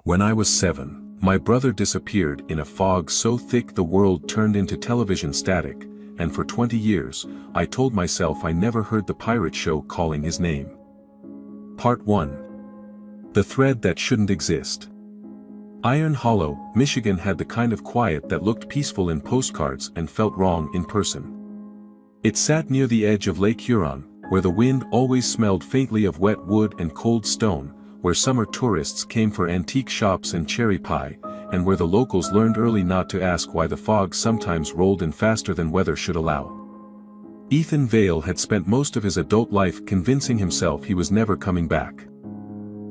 When I was 7, my brother disappeared in a fog so thick the world turned into television static, and for 20 years, I told myself I never heard the pirate show calling his name. Part 1. The thread that shouldn't exist. Iron Hollow, Michigan had the kind of quiet that looked peaceful in postcards and felt wrong in person. It sat near the edge of Lake Huron, where the wind always smelled faintly of wet wood and cold stone, where summer tourists came for antique shops and cherry pie, and where the locals learned early not to ask why the fog sometimes rolled in faster than weather should allow. Ethan Vale had spent most of his adult life convincing himself he was never coming back.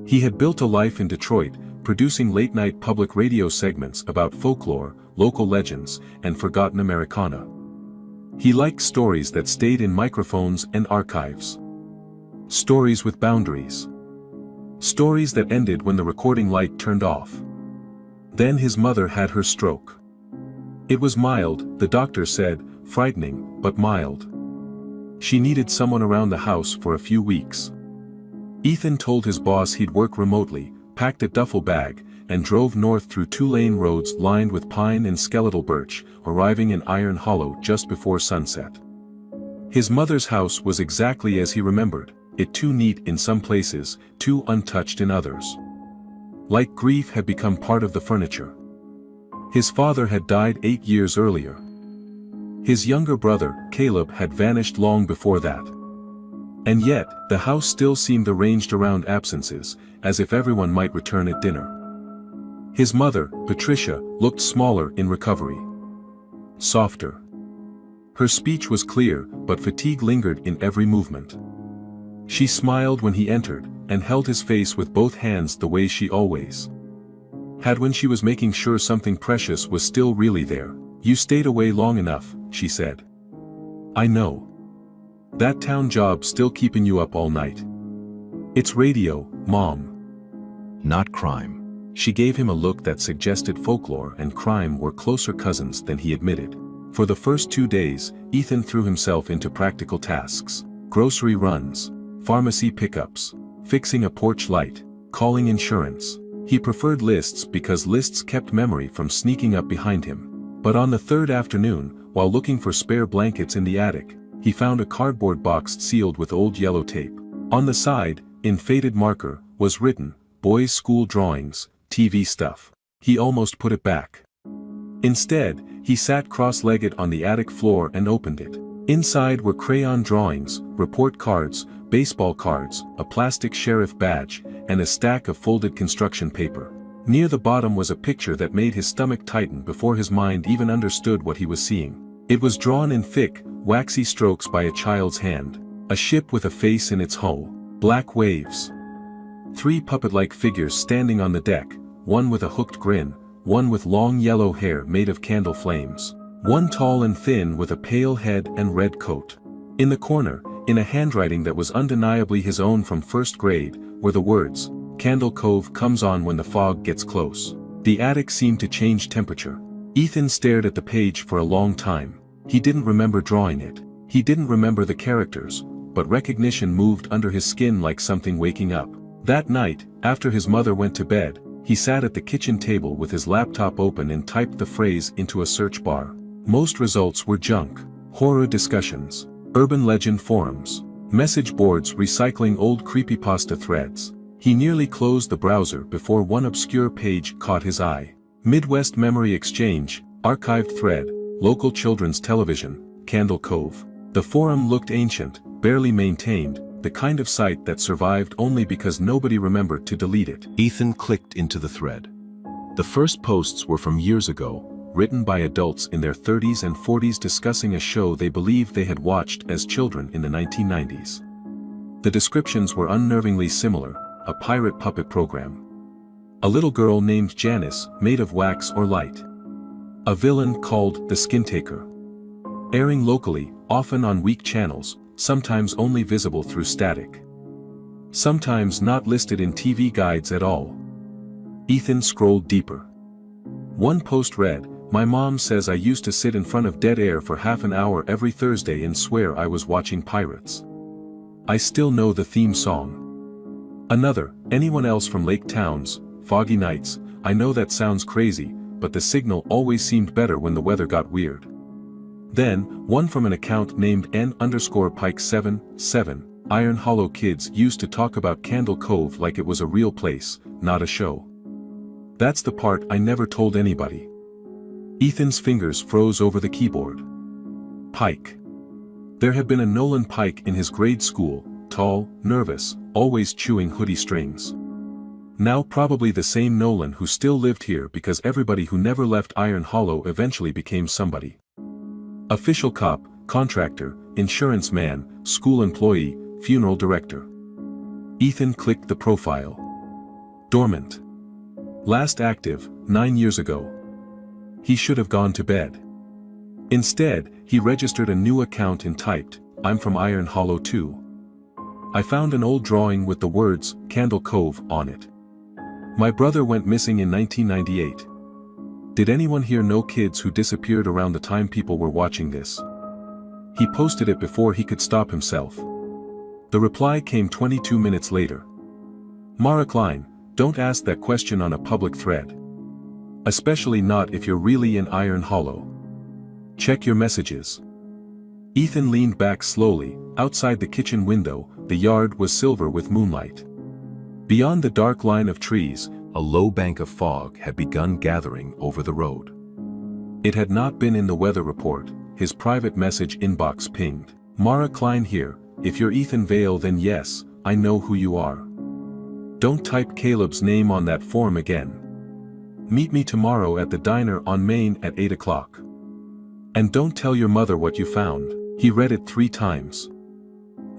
He had built a life in Detroit, producing late-night public radio segments about folklore, local legends, and forgotten Americana. He liked stories that stayed in microphones and archives. Stories with boundaries. Stories that ended when the recording light turned off. Then his mother had her stroke. It was mild, the doctor said, frightening, but mild. She needed someone around the house for a few weeks. Ethan told his boss he'd work remotely, packed a duffel bag, and drove north through 2-lane roads lined with pine and skeletal birch, arriving in Iron Hollow just before sunset. His mother's house was exactly as he remembered, it too neat in some places, too untouched in others. Like grief had become part of the furniture. His father had died 8 years earlier. His younger brother, Caleb, had vanished long before that. And yet, the house still seemed arranged around absences, as if everyone might return at dinner. His mother, Patricia, looked smaller in recovery. Softer. Her speech was clear, but fatigue lingered in every movement. She smiled when he entered, and held his face with both hands the way she always had when she was making sure something precious was still really there. "You stayed away long enough," she said. "I know. That town job's still keeping you up all night." "It's radio, Mom. Not crime." She gave him a look that suggested folklore and crime were closer cousins than he admitted. For the first 2 days, Ethan threw himself into practical tasks. Grocery runs, pharmacy pickups, fixing a porch light, calling insurance. He preferred lists because lists kept memory from sneaking up behind him. But on the third afternoon, while looking for spare blankets in the attic, he found a cardboard box sealed with old yellow tape. On the side, in faded marker, was written, "Boys' school drawings, TV stuff." He almost put it back. Instead, he sat cross-legged on the attic floor and opened it. Inside were crayon drawings, report cards, baseball cards, a plastic sheriff badge, and a stack of folded construction paper. Near the bottom was a picture that made his stomach tighten before his mind even understood what he was seeing. It was drawn in thick, waxy strokes by a child's hand. A ship with a face in its hull. Black waves. 3 puppet-like figures standing on the deck, one with a hooked grin, one with long yellow hair made of candle flames, one tall and thin with a pale head and red coat. In the corner, in a handwriting that was undeniably his own from first grade, were the words, "Candle Cove comes on when the fog gets close." The attic seemed to change temperature. Ethan stared at the page for a long time. He didn't remember drawing it. He didn't remember the characters, but recognition moved under his skin like something waking up. That night, after his mother went to bed, he sat at the kitchen table with his laptop open and typed the phrase into a search bar. Most results were junk. Horror discussions. Urban legend forums. Message boards recycling old creepypasta threads. He nearly closed the browser before one obscure page caught his eye. Midwest Memory Exchange, archived thread, local children's television, Candle Cove. The forum looked ancient, barely maintained, the kind of site that survived only because nobody remembered to delete it. Ethan clicked into the thread. The first posts were from years ago, written by adults in their 30s and 40s discussing a show they believed they had watched as children in the 1990s. The descriptions were unnervingly similar, a pirate puppet program. A little girl named Janice, made of wax or light. A villain called the Skin Taker. Airing locally, often on weak channels, sometimes only visible through static. Sometimes not listed in TV guides at all. Ethan scrolled deeper. One post read, "My mom says I used to sit in front of dead air for half an hour every Thursday and swear I was watching pirates. I still know the theme song." Another, "Anyone else from Lake Towns, foggy nights. I know that sounds crazy, but the signal always seemed better when the weather got weird. Then, one from an account named N_Pike77, Iron Hollow kids used to talk about Candle Cove like it was a real place, not a show. That's the part I never told anybody. Ethan's fingers froze over the keyboard. Pike. There had been a Nolan Pike in his grade school, tall, nervous, always chewing hoodie strings. Now probably the same Nolan who still lived here because everybody who never left Iron Hollow eventually became somebody. Official cop, contractor, insurance man, school employee, funeral director. Ethan clicked the profile. Dormant. Last active, 9 years ago. He should have gone to bed. Instead, he registered a new account and typed, "I'm from Iron Hollow too." I found an old drawing with the words, Candle Cove, on it. My brother went missing in 1998. Did anyone here know kids who disappeared around the time people were watching this? He posted it before he could stop himself. The reply came 22 minutes later. Mara Klein, don't ask that question on a public thread. Especially not if you're really in Iron Hollow. Check your messages. Ethan leaned back slowly. Outside the kitchen window, the yard was silver with moonlight. Beyond the dark line of trees, a low bank of fog had begun gathering over the road. It had not been in the weather report. His private message inbox pinged. Mara Klein here. If you're Ethan Vale, then yes, I know who you are. Don't type Caleb's name on that form again. Meet me tomorrow at the diner on Main at 8 o'clock. And don't tell your mother what you found. He read it 3 times.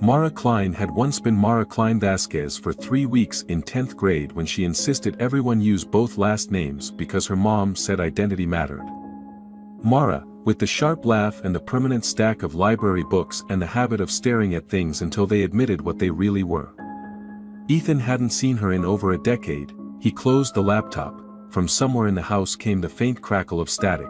Mara Klein had once been Mara Klein Vasquez for 3 weeks in 10th grade when she insisted everyone use both last names because her mom said identity mattered. Mara, with the sharp laugh and the permanent stack of library books and the habit of staring at things until they admitted what they really were. Ethan hadn't seen her in over a decade. He closed the laptop. From somewhere in the house came the faint crackle of static.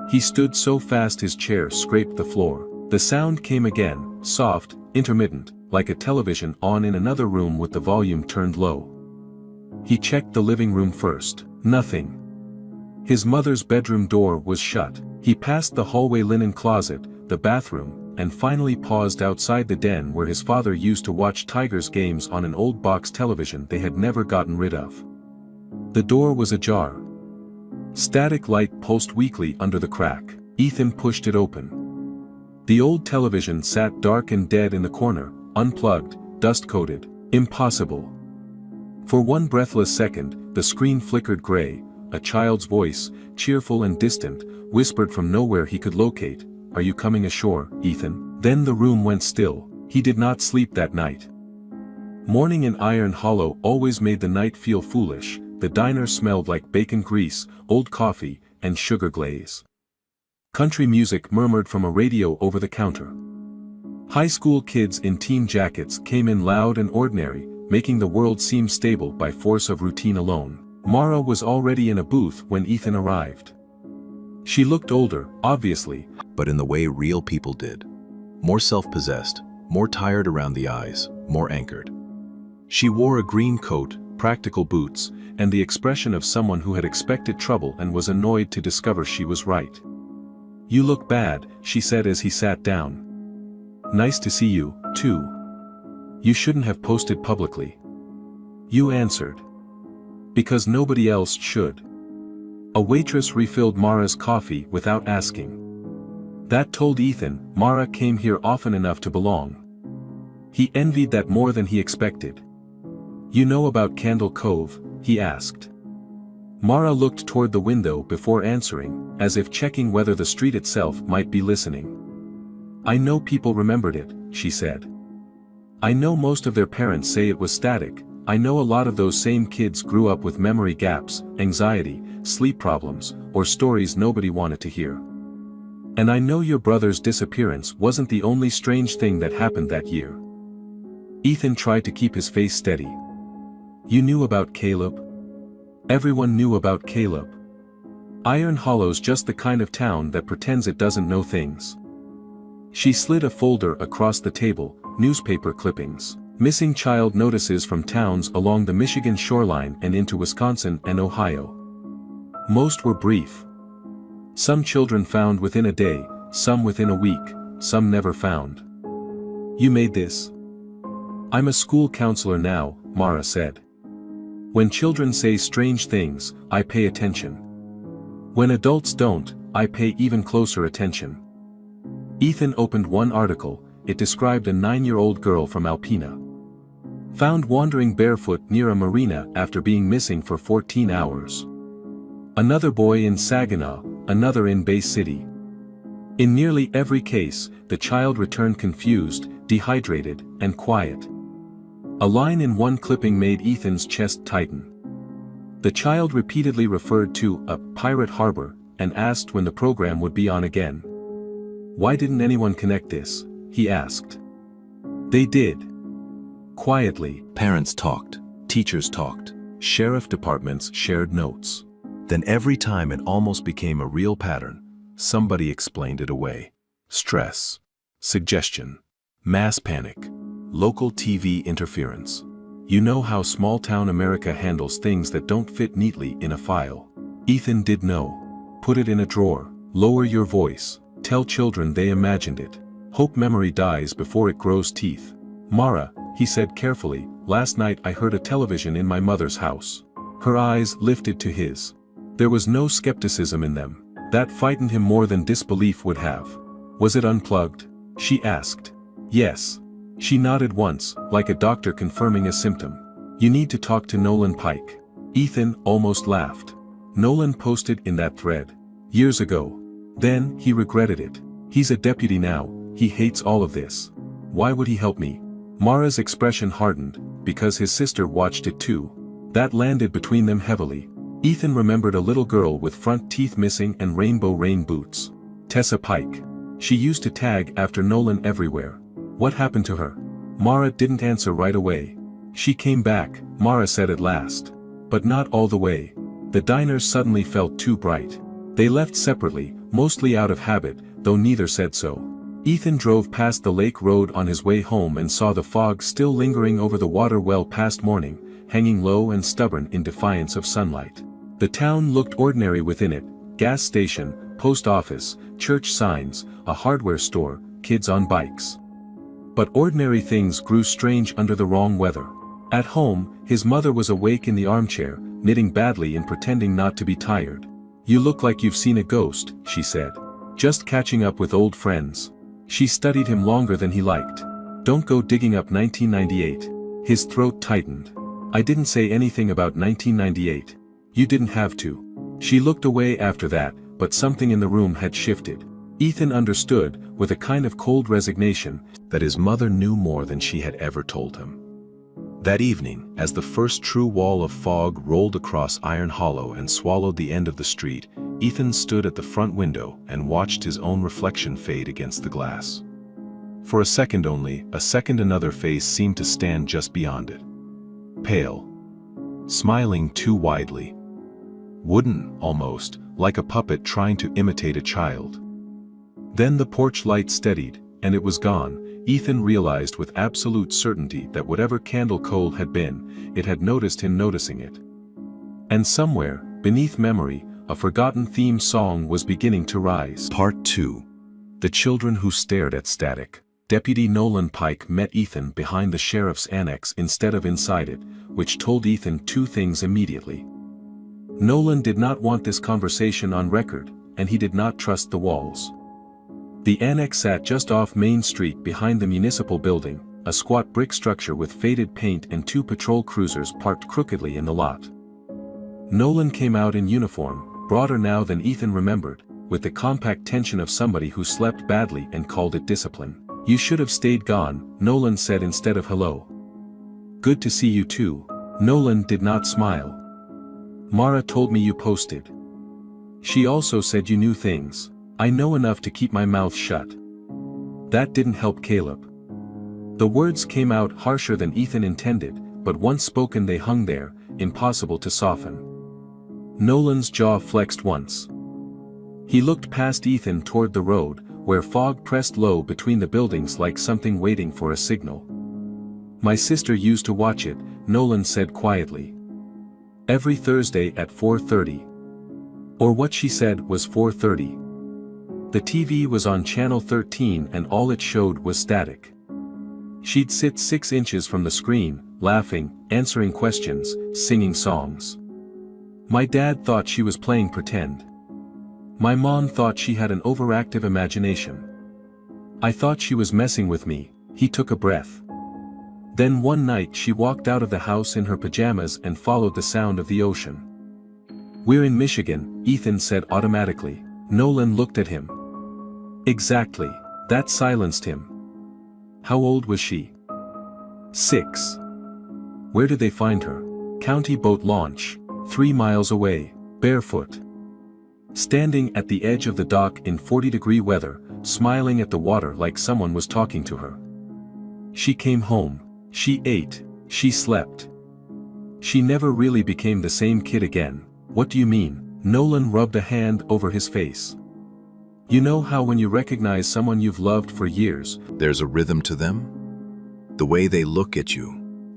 He stood so fast his chair scraped the floor. The sound came again, soft, intermittent, like a television on in another room with the volume turned low. He checked the living room first. Nothing. His mother's bedroom door was shut. He passed the hallway linen closet, the bathroom, and finally paused outside the den where his father used to watch Tigers games on an old box television they had never gotten rid of. The door was ajar. Static light pulsed weakly under the crack. Ethan pushed it open. The old television sat dark and dead in the corner, unplugged, dust-coated. Impossible. For one breathless second, the screen flickered gray. A child's voice, cheerful and distant, whispered from nowhere he could locate, "Are you coming ashore, Ethan?" Then the room went still. He did not sleep that night. Morning in Iron Hollow always made the night feel foolish. The diner smelled like bacon grease, old coffee, and sugar glaze. Country music murmured from a radio over the counter. High school kids in team jackets came in loud and ordinary, making the world seem stable by force of routine alone. Mara was already in a booth when Ethan arrived. She looked older, obviously, but in the way real people did. More self-possessed, more tired around the eyes, more anchored. She wore a green coat, practical boots, and the expression of someone who had expected trouble and was annoyed to discover she was right. "You look bad," she said as he sat down. "Nice to see you, too. You shouldn't have posted publicly." "You answered." "Because nobody else should." A waitress refilled Mara's coffee without asking. That told Ethan, Mara came here often enough to belong. He envied that more than he expected. "You know about Candle Cove?" he asked. Mara looked toward the window before answering, as if checking whether the street itself might be listening. "I know people remembered it," she said. "I know most of their parents say it was static. I know a lot of those same kids grew up with memory gaps, anxiety, sleep problems, or stories nobody wanted to hear. And I know your brother's disappearance wasn't the only strange thing that happened that year." Ethan tried to keep his face steady. "You knew about Caleb?" "Everyone knew about Caleb. Iron Hollow's just the kind of town that pretends it doesn't know things." She slid a folder across the table, newspaper clippings. Missing child notices from towns along the Michigan shoreline and into Wisconsin and Ohio. Most were brief. Some children found within a day, some within a week, some never found. You made this? I'm a school counselor now, Mara said. When children say strange things, I pay attention. When adults don't, I pay even closer attention. Ethan opened one article. It described a 9-year-old girl from Alpena. Found wandering barefoot near a marina after being missing for 14 hours. Another boy in Saginaw, another in Bay City. In nearly every case, the child returned confused, dehydrated, and quiet. A line in one clipping made Ethan's chest tighten. The child repeatedly referred to a pirate harbor and asked when the program would be on again. Why didn't anyone connect this? He asked. They did. Quietly. Parents talked, teachers talked, sheriff departments shared notes. Then every time it almost became a real pattern, somebody explained it away. Stress, suggestion, mass panic, local TV interference. You know how small-town America handles things that don't fit neatly in a file. Ethan did know. Put it in a drawer, lower your voice, tell children they imagined it. Hope memory dies before it grows teeth. Mara, he said carefully, last night I heard a television in my mother's house. Her eyes lifted to his. There was no skepticism in them. That frightened him more than disbelief would have. Was it unplugged? She asked. Yes. She nodded once, like a doctor confirming a symptom. You need to talk to Nolan Pike. Ethan almost laughed. Nolan posted in that thread. Years ago. Then, he regretted it. He's a deputy now, he hates all of this. Why would he help me? Mara's expression hardened, because his sister watched it too. That landed between them heavily. Ethan remembered a little girl with front teeth missing and rainbow rain boots. Tessa Pike. She used to tag after Nolan everywhere. What happened to her? Mara didn't answer right away. She came back, Mara said at last. But not all the way. The diners suddenly felt too bright. They left separately, mostly out of habit, though neither said so. Ethan drove past the lake road on his way home and saw the fog still lingering over the water well past morning, hanging low and stubborn in defiance of sunlight. The town looked ordinary within it: gas station, post office, church signs, a hardware store, kids on bikes. But ordinary things grew strange under the wrong weather. At home, his mother was awake in the armchair, knitting badly and pretending not to be tired. You look like you've seen a ghost, she said. Just catching up with old friends. She studied him longer than he liked. Don't go digging up 1998. His throat tightened. I didn't say anything about 1998. You didn't have to. She looked away after that, but something in the room had shifted. Ethan understood, with a kind of cold resignation, that his mother knew more than she had ever told him. That evening, as the first true wall of fog rolled across Iron Hollow and swallowed the end of the street, Ethan stood at the front window and watched his own reflection fade against the glass. For a second only, another face seemed to stand just beyond it. Pale. Smiling too widely. Wooden, almost, like a puppet trying to imitate a child. Then the porch light steadied, and it was gone. Ethan realized with absolute certainty that whatever candle coal had been, it had noticed him noticing it. And somewhere, beneath memory, a forgotten theme song was beginning to rise. Part 2. The Children Who Stared at Static. Deputy Nolan Pike met Ethan behind the sheriff's annex instead of inside it, which told Ethan two things immediately. Nolan did not want this conversation on record, and he did not trust the walls. The annex sat just off Main Street behind the municipal building, a squat brick structure with faded paint and two patrol cruisers parked crookedly in the lot. Nolan came out in uniform, broader now than Ethan remembered, with the compact tension of somebody who slept badly and called it discipline. You should have stayed gone, Nolan said instead of hello. Good to see you too. Nolan did not smile. Mara told me you posted. She also said you knew things. I know enough to keep my mouth shut. That didn't help Caleb. The words came out harsher than Ethan intended, but once spoken they hung there, impossible to soften. Nolan's jaw flexed once. He looked past Ethan toward the road, where fog pressed low between the buildings like something waiting for a signal. My sister used to watch it, Nolan said quietly. Every Thursday at 4:30. Or what she said was 4:30. The TV was on channel 13 and all it showed was static. She'd sit 6 inches from the screen, laughing, answering questions, singing songs. My dad thought she was playing pretend. My mom thought she had an overactive imagination. I thought she was messing with me. He took a breath. Then one night she walked out of the house in her pajamas and followed the sound of the ocean. "We're in Michigan," Ethan said automatically. Nolan looked at him. Exactly. That silenced him. How old was she? 6. Where did they find her? County boat launch. 3 miles away, barefoot. Standing at the edge of the dock in 40-degree weather, smiling at the water like someone was talking to her. She came home. She ate. She slept. She never really became the same kid again. What do you mean? Nolan rubbed a hand over his face. You know how when you recognize someone you've loved for years, there's a rhythm to them? The way they look at you,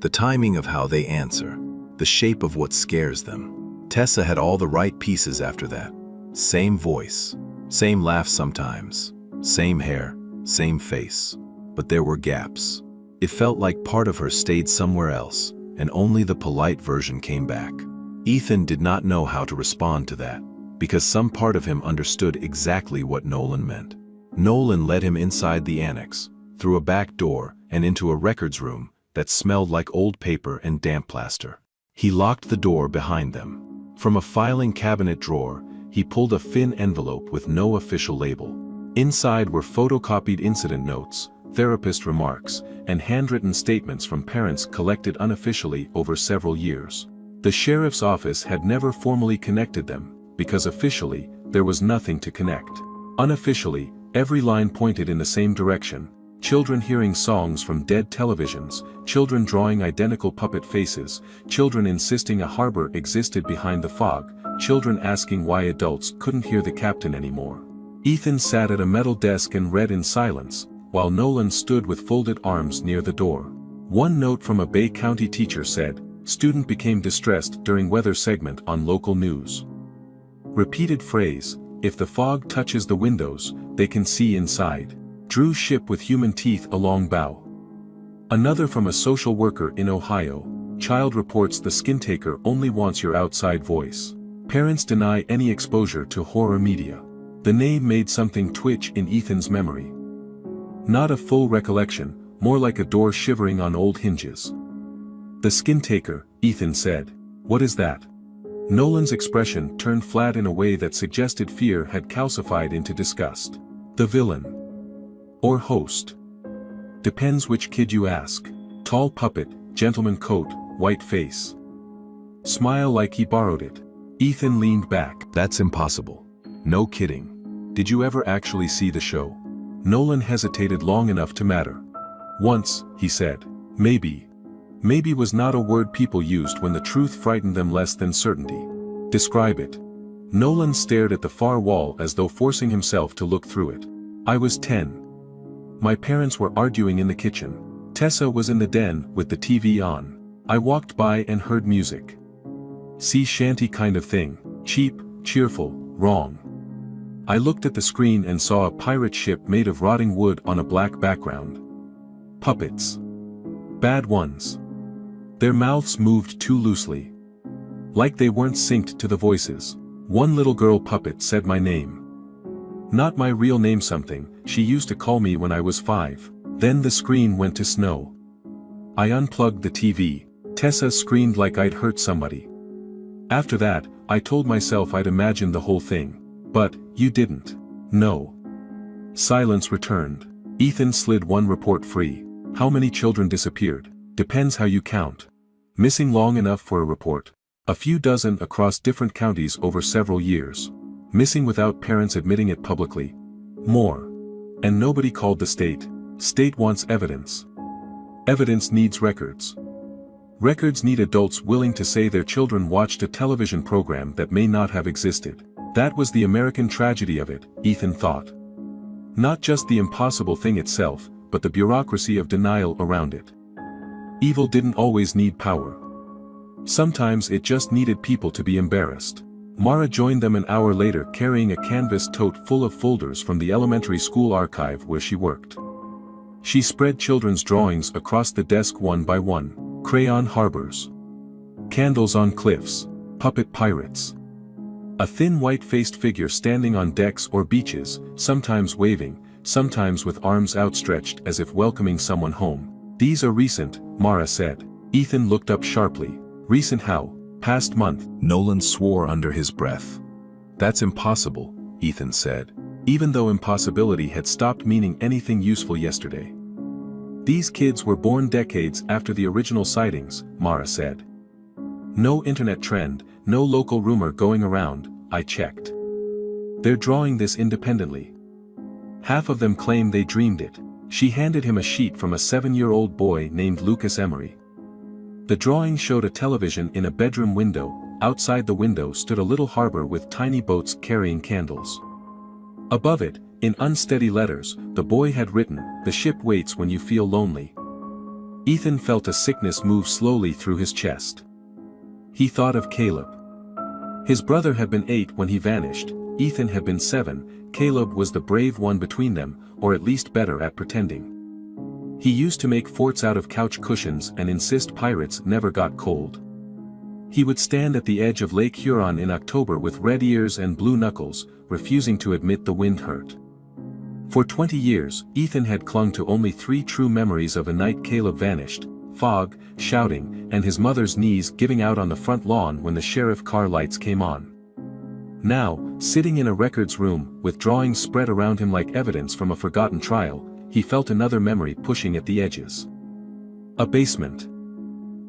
the timing of how they answer, the shape of what scares them. Tessa had all the right pieces after that. Same voice, same laugh sometimes, same hair, same face. But there were gaps. It felt like part of her stayed somewhere else, and only the polite version came back. Ethan did not know how to respond to that, because some part of him understood exactly what Nolan meant. Nolan led him inside the annex, through a back door, and into a records room that smelled like old paper and damp plaster. He locked the door behind them. From a filing cabinet drawer, he pulled a thin envelope with no official label. Inside were photocopied incident notes, therapist remarks, and handwritten statements from parents collected unofficially over several years. The sheriff's office had never formally connected them, because officially, there was nothing to connect. Unofficially, every line pointed in the same direction. Children hearing songs from dead televisions, children drawing identical puppet faces, children insisting a harbor existed behind the fog, children asking why adults couldn't hear the captain anymore. Ethan sat at a metal desk and read in silence, while Nolan stood with folded arms near the door. One note from a Bay County teacher said, "Student became distressed during weather segment on local news." Repeated phrase, "If the fog touches the windows, they can see inside. Drew ship with human teeth along bow." Another from a social worker in Ohio, "Child reports the skin taker only wants your outside voice. Parents deny any exposure to horror media." The name made something twitch in Ethan's memory. Not a full recollection, more like a door shivering on old hinges. "The skin taker," Ethan said. "What is that?" Nolan's expression turned flat in a way that suggested fear had calcified into disgust. "The villain. Or host. Depends which kid you ask. Tall puppet, gentleman coat, white face. Smile like he borrowed it." Ethan leaned back. "That's impossible. No kidding. Did you ever actually see the show?" Nolan hesitated long enough to matter. "Once," he said. "Maybe." Maybe was not a word people used when the truth frightened them less than certainty. "Describe it." Nolan stared at the far wall as though forcing himself to look through it. "I was 10. My parents were arguing in the kitchen. Tessa was in the den with the TV on. I walked by and heard music. Sea shanty kind of thing, cheap, cheerful, wrong. I looked at the screen and saw a pirate ship made of rotting wood on a black background. Puppets. Bad ones. Their mouths moved too loosely. Like they weren't synced to the voices. One little girl puppet said my name. Not my real name, something she used to call me when I was 5. Then the screen went to snow. I unplugged the TV. Tessa screamed like I'd hurt somebody. After that, I told myself I'd imagined the whole thing. But, you didn't. No." Silence returned. Ethan slid one report free. "How many children disappeared? Depends how you count. Missing long enough for a report. A few dozen across different counties over several years. Missing without parents admitting it publicly. More. And nobody called the state. State wants evidence. Evidence needs records. Records need adults willing to say their children watched a television program that may not have existed." That was the American tragedy of it, Ethan thought. Not just the impossible thing itself, but the bureaucracy of denial around it. Evil didn't always need power. Sometimes it just needed people to be embarrassed. Mara joined them an hour later carrying a canvas tote full of folders from the elementary school archive where she worked. She spread children's drawings across the desk one by one. Crayon harbors. Candles on cliffs. Puppet pirates. A thin white-faced figure standing on decks or beaches, sometimes waving, sometimes with arms outstretched as if welcoming someone home. "These are recent," Mara said. Ethan looked up sharply. "Recent how? Past month?" Nolan swore under his breath. "That's impossible," Ethan said, even though impossibility had stopped meaning anything useful yesterday. "These kids were born decades after the original sightings," Mara said. "No internet trend, no local rumor going around, I checked. They're drawing this independently. Half of them claim they dreamed it." She handed him a sheet from a 7-year-old boy named Lucas Emery. The drawing showed a television in a bedroom window. Outside the window stood a little harbor with tiny boats carrying candles. Above it, in unsteady letters, the boy had written, "The ship waits when you feel lonely." Ethan felt a sickness move slowly through his chest. He thought of Caleb. His brother had been 8 when he vanished, Ethan had been 7, Caleb was the brave one between them, or at least better at pretending. He used to make forts out of couch cushions and insist pirates never got cold. He would stand at the edge of Lake Huron in October with red ears and blue knuckles, refusing to admit the wind hurt. For 20 years, Ethan had clung to only 3 true memories of a night Caleb vanished: fog, shouting, and his mother's knees giving out on the front lawn when the sheriff car lights came on. Now, sitting in a records room, with drawings spread around him like evidence from a forgotten trial, he felt another memory pushing at the edges. A basement.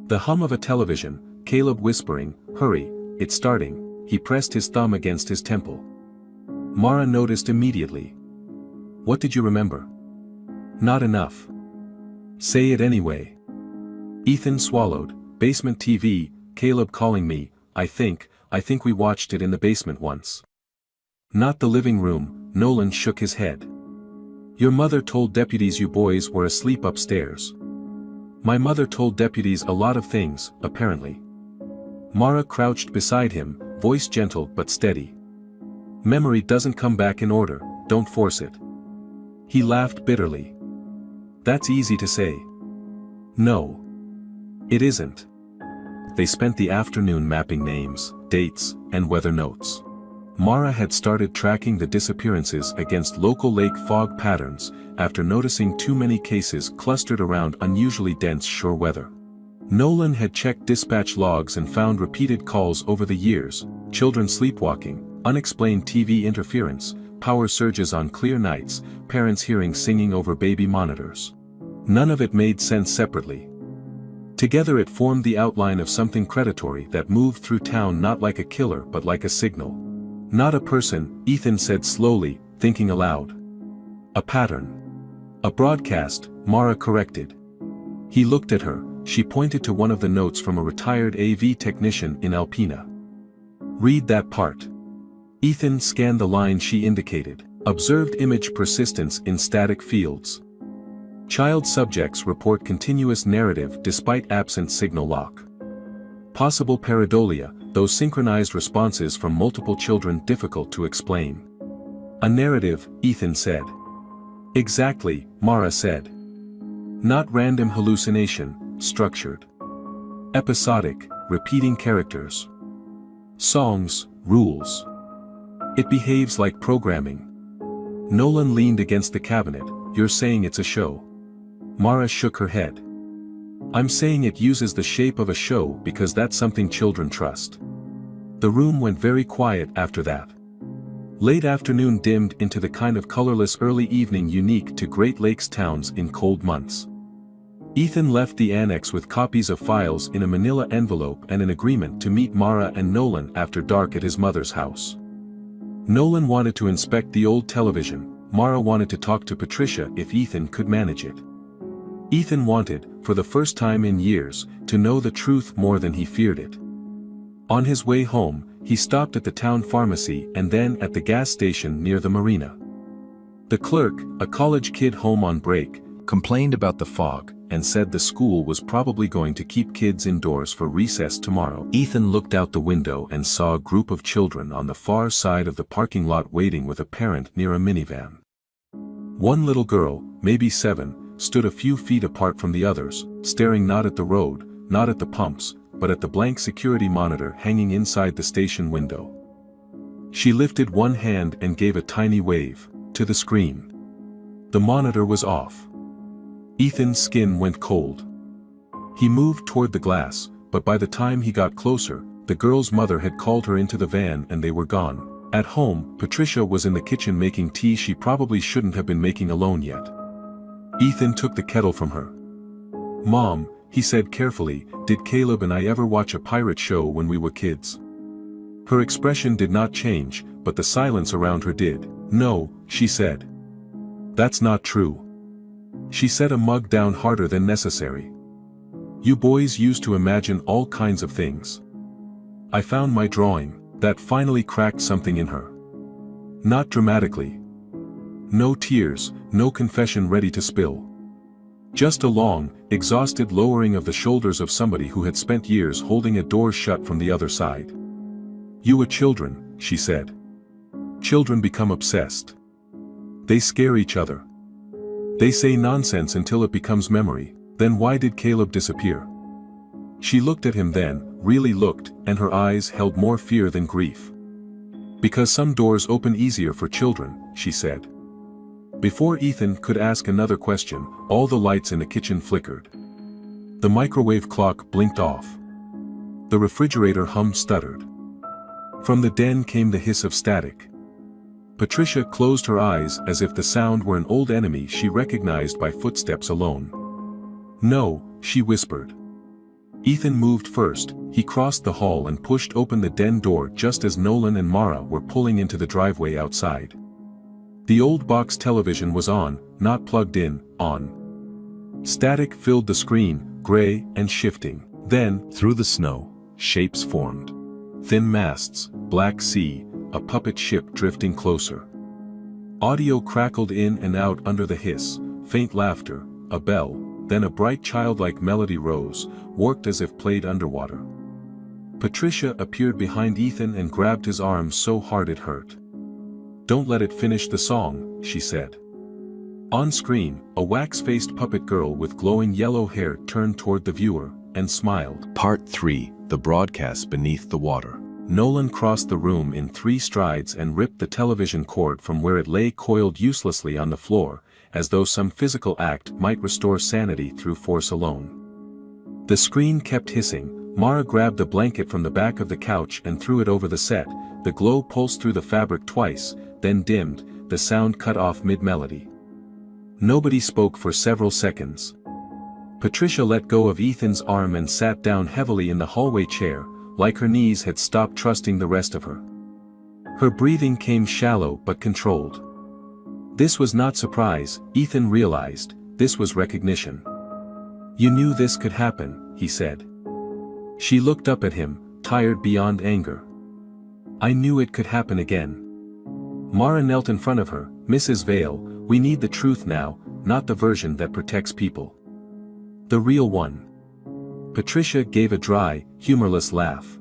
The hum of a television, Caleb whispering, "Hurry, it's starting." He pressed his thumb against his temple. Mara noticed immediately. "What did you remember?" "Not enough." "Say it anyway." Ethan swallowed. "Basement TV, Caleb calling me, I think we watched it in the basement once." "Not the living room," Nolan shook his head. "Your mother told deputies you boys were asleep upstairs." "My mother told deputies a lot of things, apparently." Mara crouched beside him, voice gentle but steady. "Memory doesn't come back in order, don't force it." He laughed bitterly. "That's easy to say." "No. It isn't." They spent the afternoon mapping names, dates, and weather notes. Mara had started tracking the disappearances against local lake fog patterns after noticing too many cases clustered around unusually dense shore weather. Nolan had checked dispatch logs and found repeated calls over the years: children sleepwalking, unexplained TV interference, power surges on clear nights, parents hearing singing over baby monitors. None of it made sense separately. Together it formed the outline of something predatory that moved through town not like a killer but like a signal. "Not a person," Ethan said slowly, thinking aloud. "A pattern." "A broadcast," Mara corrected. He looked at her. She pointed to one of the notes from a retired AV technician in Alpena. "Read that part." Ethan scanned the line she indicated. "Observed image persistence in static fields. Child subjects report continuous narrative despite absent signal lock. Possible pareidolia, those synchronized responses from multiple children difficult to explain." "A narrative," Ethan said. "Exactly," Mara said. "Not random hallucination, structured. Episodic, repeating characters. Songs, rules. It behaves like programming." Nolan leaned against the cabinet. "You're saying it's a show?" Mara shook her head. "I'm saying it uses the shape of a show because that's something children trust." The room went very quiet after that. Late afternoon dimmed into the kind of colorless early evening unique to Great Lakes towns in cold months. Ethan left the annex with copies of files in a manila envelope and an agreement to meet Mara and Nolan after dark at his mother's house. Nolan wanted to inspect the old television. Mara wanted to talk to Patricia if Ethan could manage it. Ethan wanted, for the first time in years, to know the truth more than he feared it. On his way home, he stopped at the town pharmacy and then at the gas station near the marina. The clerk, a college kid home on break, complained about the fog, and said the school was probably going to keep kids indoors for recess tomorrow. Ethan looked out the window and saw a group of children on the far side of the parking lot waiting with a parent near a minivan. One little girl, maybe 7, stood a few feet apart from the others, staring not at the road, not at the pumps, but at the blank security monitor hanging inside the station window. She lifted one hand and gave a tiny wave to the screen. The monitor was off. Ethan's skin went cold. He moved toward the glass, but by the time he got closer, the girl's mother had called her into the van and they were gone. At home, Patricia was in the kitchen making tea she probably shouldn't have been making alone yet. Ethan took the kettle from her. "Mom," he said carefully, "did Caleb and I ever watch a pirate show when we were kids?" Her expression did not change, but the silence around her did. "No," she said. "That's not true." She set a mug down harder than necessary. "You boys used to imagine all kinds of things." I found my drawing. That finally cracked something in her. Not dramatically. No tears, no confession ready to spill. Just a long, exhausted lowering of the shoulders of somebody who had spent years holding a door shut from the other side. "You were children," she said. "Children become obsessed. They scare each other. They say nonsense until it becomes memory. Then why did Caleb disappear?" She looked at him then, really looked, and her eyes held more fear than grief. "Because some doors open easier for children," she said. Before Ethan could ask another question, all the lights in the kitchen flickered. The microwave clock blinked off. The refrigerator hummed stuttered. From the den came the hiss of static. Patricia closed her eyes as if the sound were an old enemy she recognized by footsteps alone. "No," she whispered. Ethan moved first. He crossed the hall and pushed open the den door just as Nolan and Mara were pulling into the driveway outside. The old box television was on, not plugged in, on. Static filled the screen, gray and shifting. Then, through the snow, shapes formed. Thin masts, black sea, a puppet ship drifting closer. Audio crackled in and out under the hiss, faint laughter, a bell. Then a bright childlike melody rose, worked as if played underwater. Patricia appeared behind Ethan and grabbed his arm so hard it hurt. "Don't let it finish the song," she said. On screen, a wax-faced puppet girl with glowing yellow hair turned toward the viewer, and smiled. Part 3, The Broadcast Beneath the Water. Nolan crossed the room in 3 strides and ripped the television cord from where it lay coiled uselessly on the floor, as though some physical act might restore sanity through force alone. The screen kept hissing. Mara grabbed a blanket from the back of the couch and threw it over the set. The glow pulsed through the fabric twice, then dimmed, the sound cut off mid-melody. Nobody spoke for several seconds. Patricia let go of Ethan's arm and sat down heavily in the hallway chair, like her knees had stopped trusting the rest of her. Her breathing came shallow but controlled. This was not surprise, Ethan realized, this was recognition. "You knew this could happen," he said. She looked up at him, tired beyond anger. "I knew it could happen again." Mara knelt in front of her. "Mrs. Vale, we need the truth now, not the version that protects people. The real one." Patricia gave a dry, humorless laugh.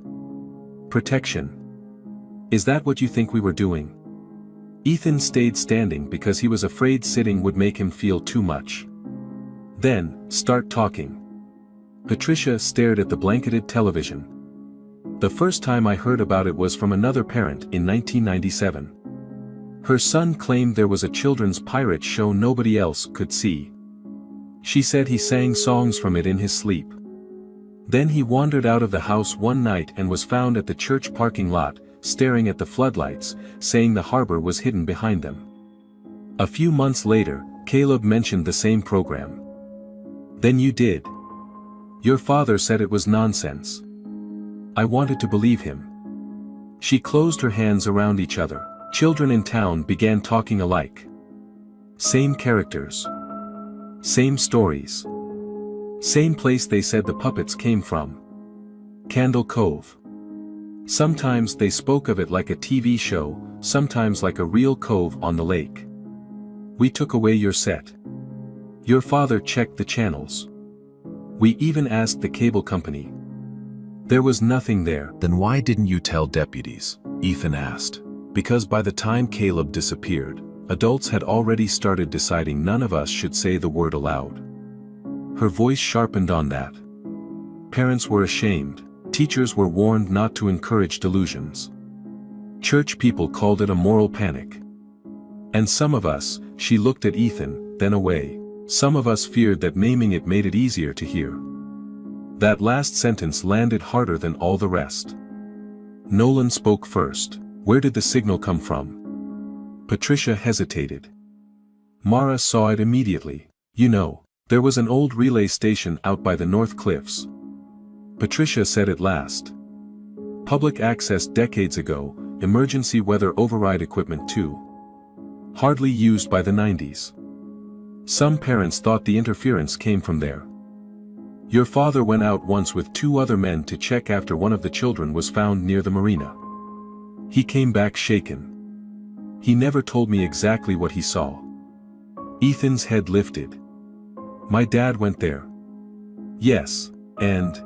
"Protection. Is that what you think we were doing?" Ethan stayed standing because he was afraid sitting would make him feel too much. "Then, start talking." Patricia stared at the blanketed television. "The first time I heard about it was from another parent in 1997. Her son claimed there was a children's pirate show nobody else could see. She said he sang songs from it in his sleep. Then he wandered out of the house one night and was found at the church parking lot, staring at the floodlights, saying the harbor was hidden behind them. A few months later, Caleb mentioned the same program. Then you did. Your father said it was nonsense. I wanted to believe him." She closed her hands around each other. Children in town began talking alike. Same characters. Same stories. Same place they said the puppets came from. Candle Cove. Sometimes they spoke of it like a TV show, sometimes like a real cove on the lake. "We took away your set. Your father checked the channels. We even asked the cable company. There was nothing there. Then why didn't you tell deputies? Ethan asked. Because by the time Caleb disappeared, adults had already started deciding none of us should say the word aloud. Her voice sharpened on that. Parents were ashamed. Teachers were warned not to encourage delusions. Church people called it a moral panic. And some of us, she looked at Ethan, then away. Some of us feared that naming it made it easier to hear. That last sentence landed harder than all the rest. Nolan spoke first. Where did the signal come from? Patricia hesitated. Mara saw it immediately. You know, there was an old relay station out by the North Cliffs. Patricia said at last. Public access decades ago, emergency weather override equipment too. Hardly used by the 90s. Some parents thought the interference came from there. Your father went out once with 2 other men to check after one of the children was found near the marina. He came back shaken. He never told me exactly what he saw. Ethan's head lifted. My dad went there. Yes, and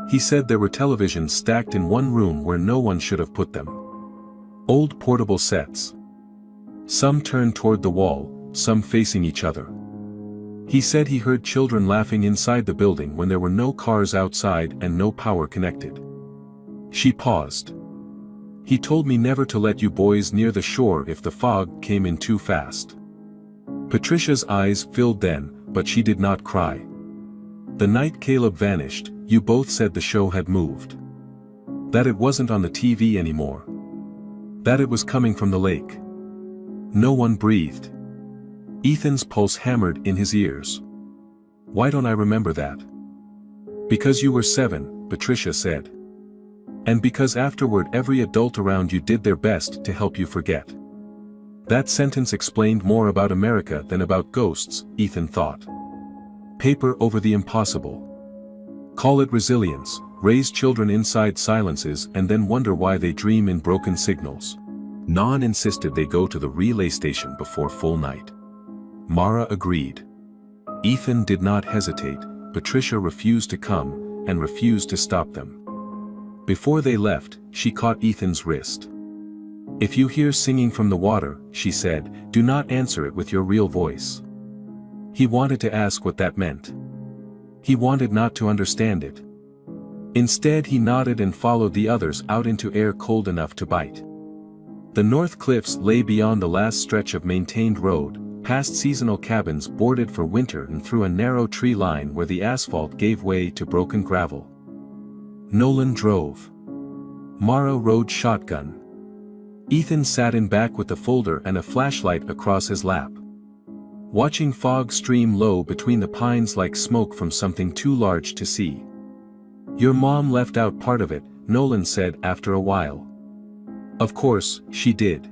he said there were televisions stacked in one room where no one should have put them. Old portable sets. Some turned toward the wall, some facing each other. He said he heard children laughing inside the building when there were no cars outside and no power connected. She paused. He told me never to let you boys near the shore if the fog came in too fast. Patricia's eyes filled then, but she did not cry. The night Caleb vanished, you both said the show had moved. That it wasn't on the TV anymore. That it was coming from the lake. No one breathed. Ethan's pulse hammered in his ears. Why don't I remember that? Because you were 7, Patricia said. And because afterward every adult around you did their best to help you forget. That sentence explained more about America than about ghosts, Ethan thought. Paper over the impossible. Call it resilience, raise children inside silences and then wonder why they dream in broken signals. Non insisted they go to the relay station before full night. Mara agreed. Ethan did not hesitate. Patricia refused to come, and refused to stop them. Before they left, she caught Ethan's wrist. If you hear singing from the water, she said, do not answer it with your real voice. He wanted to ask what that meant. He wanted not to understand it. Instead he nodded and followed the others out into air cold enough to bite. The North Cliffs lay beyond the last stretch of maintained road, past seasonal cabins boarded for winter and through a narrow tree line where the asphalt gave way to broken gravel. Nolan drove. Mara rode shotgun. Ethan sat in back with the folder and a flashlight across his lap. Watching fog stream low between the pines like smoke from something too large to see. Your mom left out part of it, Nolan said after a while. Of course, she did.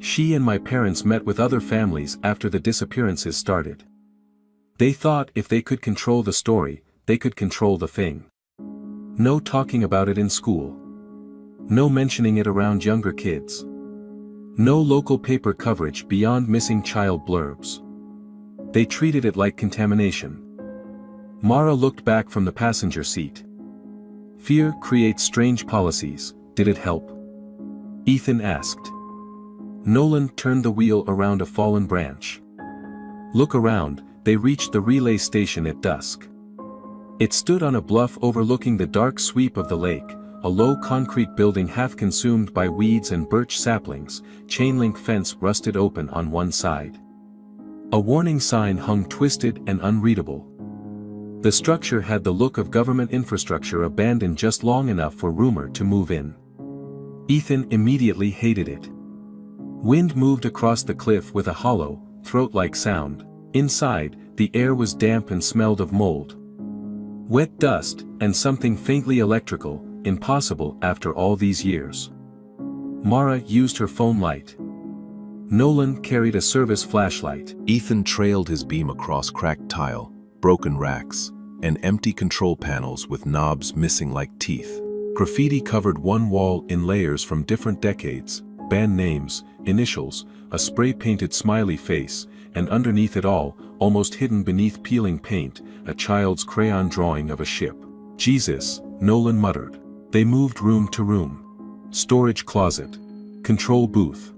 She and my parents met with other families after the disappearances started. They thought if they could control the story, they could control the thing. No talking about it in school. No mentioning it around younger kids. No local paper coverage beyond missing child blurbs. They treated it like contamination. Mara looked back from the passenger seat. Fear creates strange policies. Did it help? Ethan asked. Nolan turned the wheel around a fallen branch. Look around. They reached the relay station at dusk. It stood on a bluff overlooking the dark sweep of the lake, a low concrete building half consumed by weeds and birch saplings, chain-link fence rusted open on one side. A warning sign hung twisted and unreadable. The structure had the look of government infrastructure abandoned just long enough for rumor to move in. Ethan immediately hated it. Wind moved across the cliff with a hollow, throat-like sound. Inside, the air was damp and smelled of mold. Wet dust, and something faintly electrical, impossible after all these years. Mara used her phone light. Nolan carried a service flashlight. Ethan trailed his beam across cracked tile, broken racks, and empty control panels with knobs missing like teeth. Graffiti covered one wall in layers from different decades, band names, initials, a spray-painted smiley face, and underneath it all, almost hidden beneath peeling paint, a child's crayon drawing of a ship. "Jesus," Nolan muttered. They moved room to room. Storage closet. Control booth.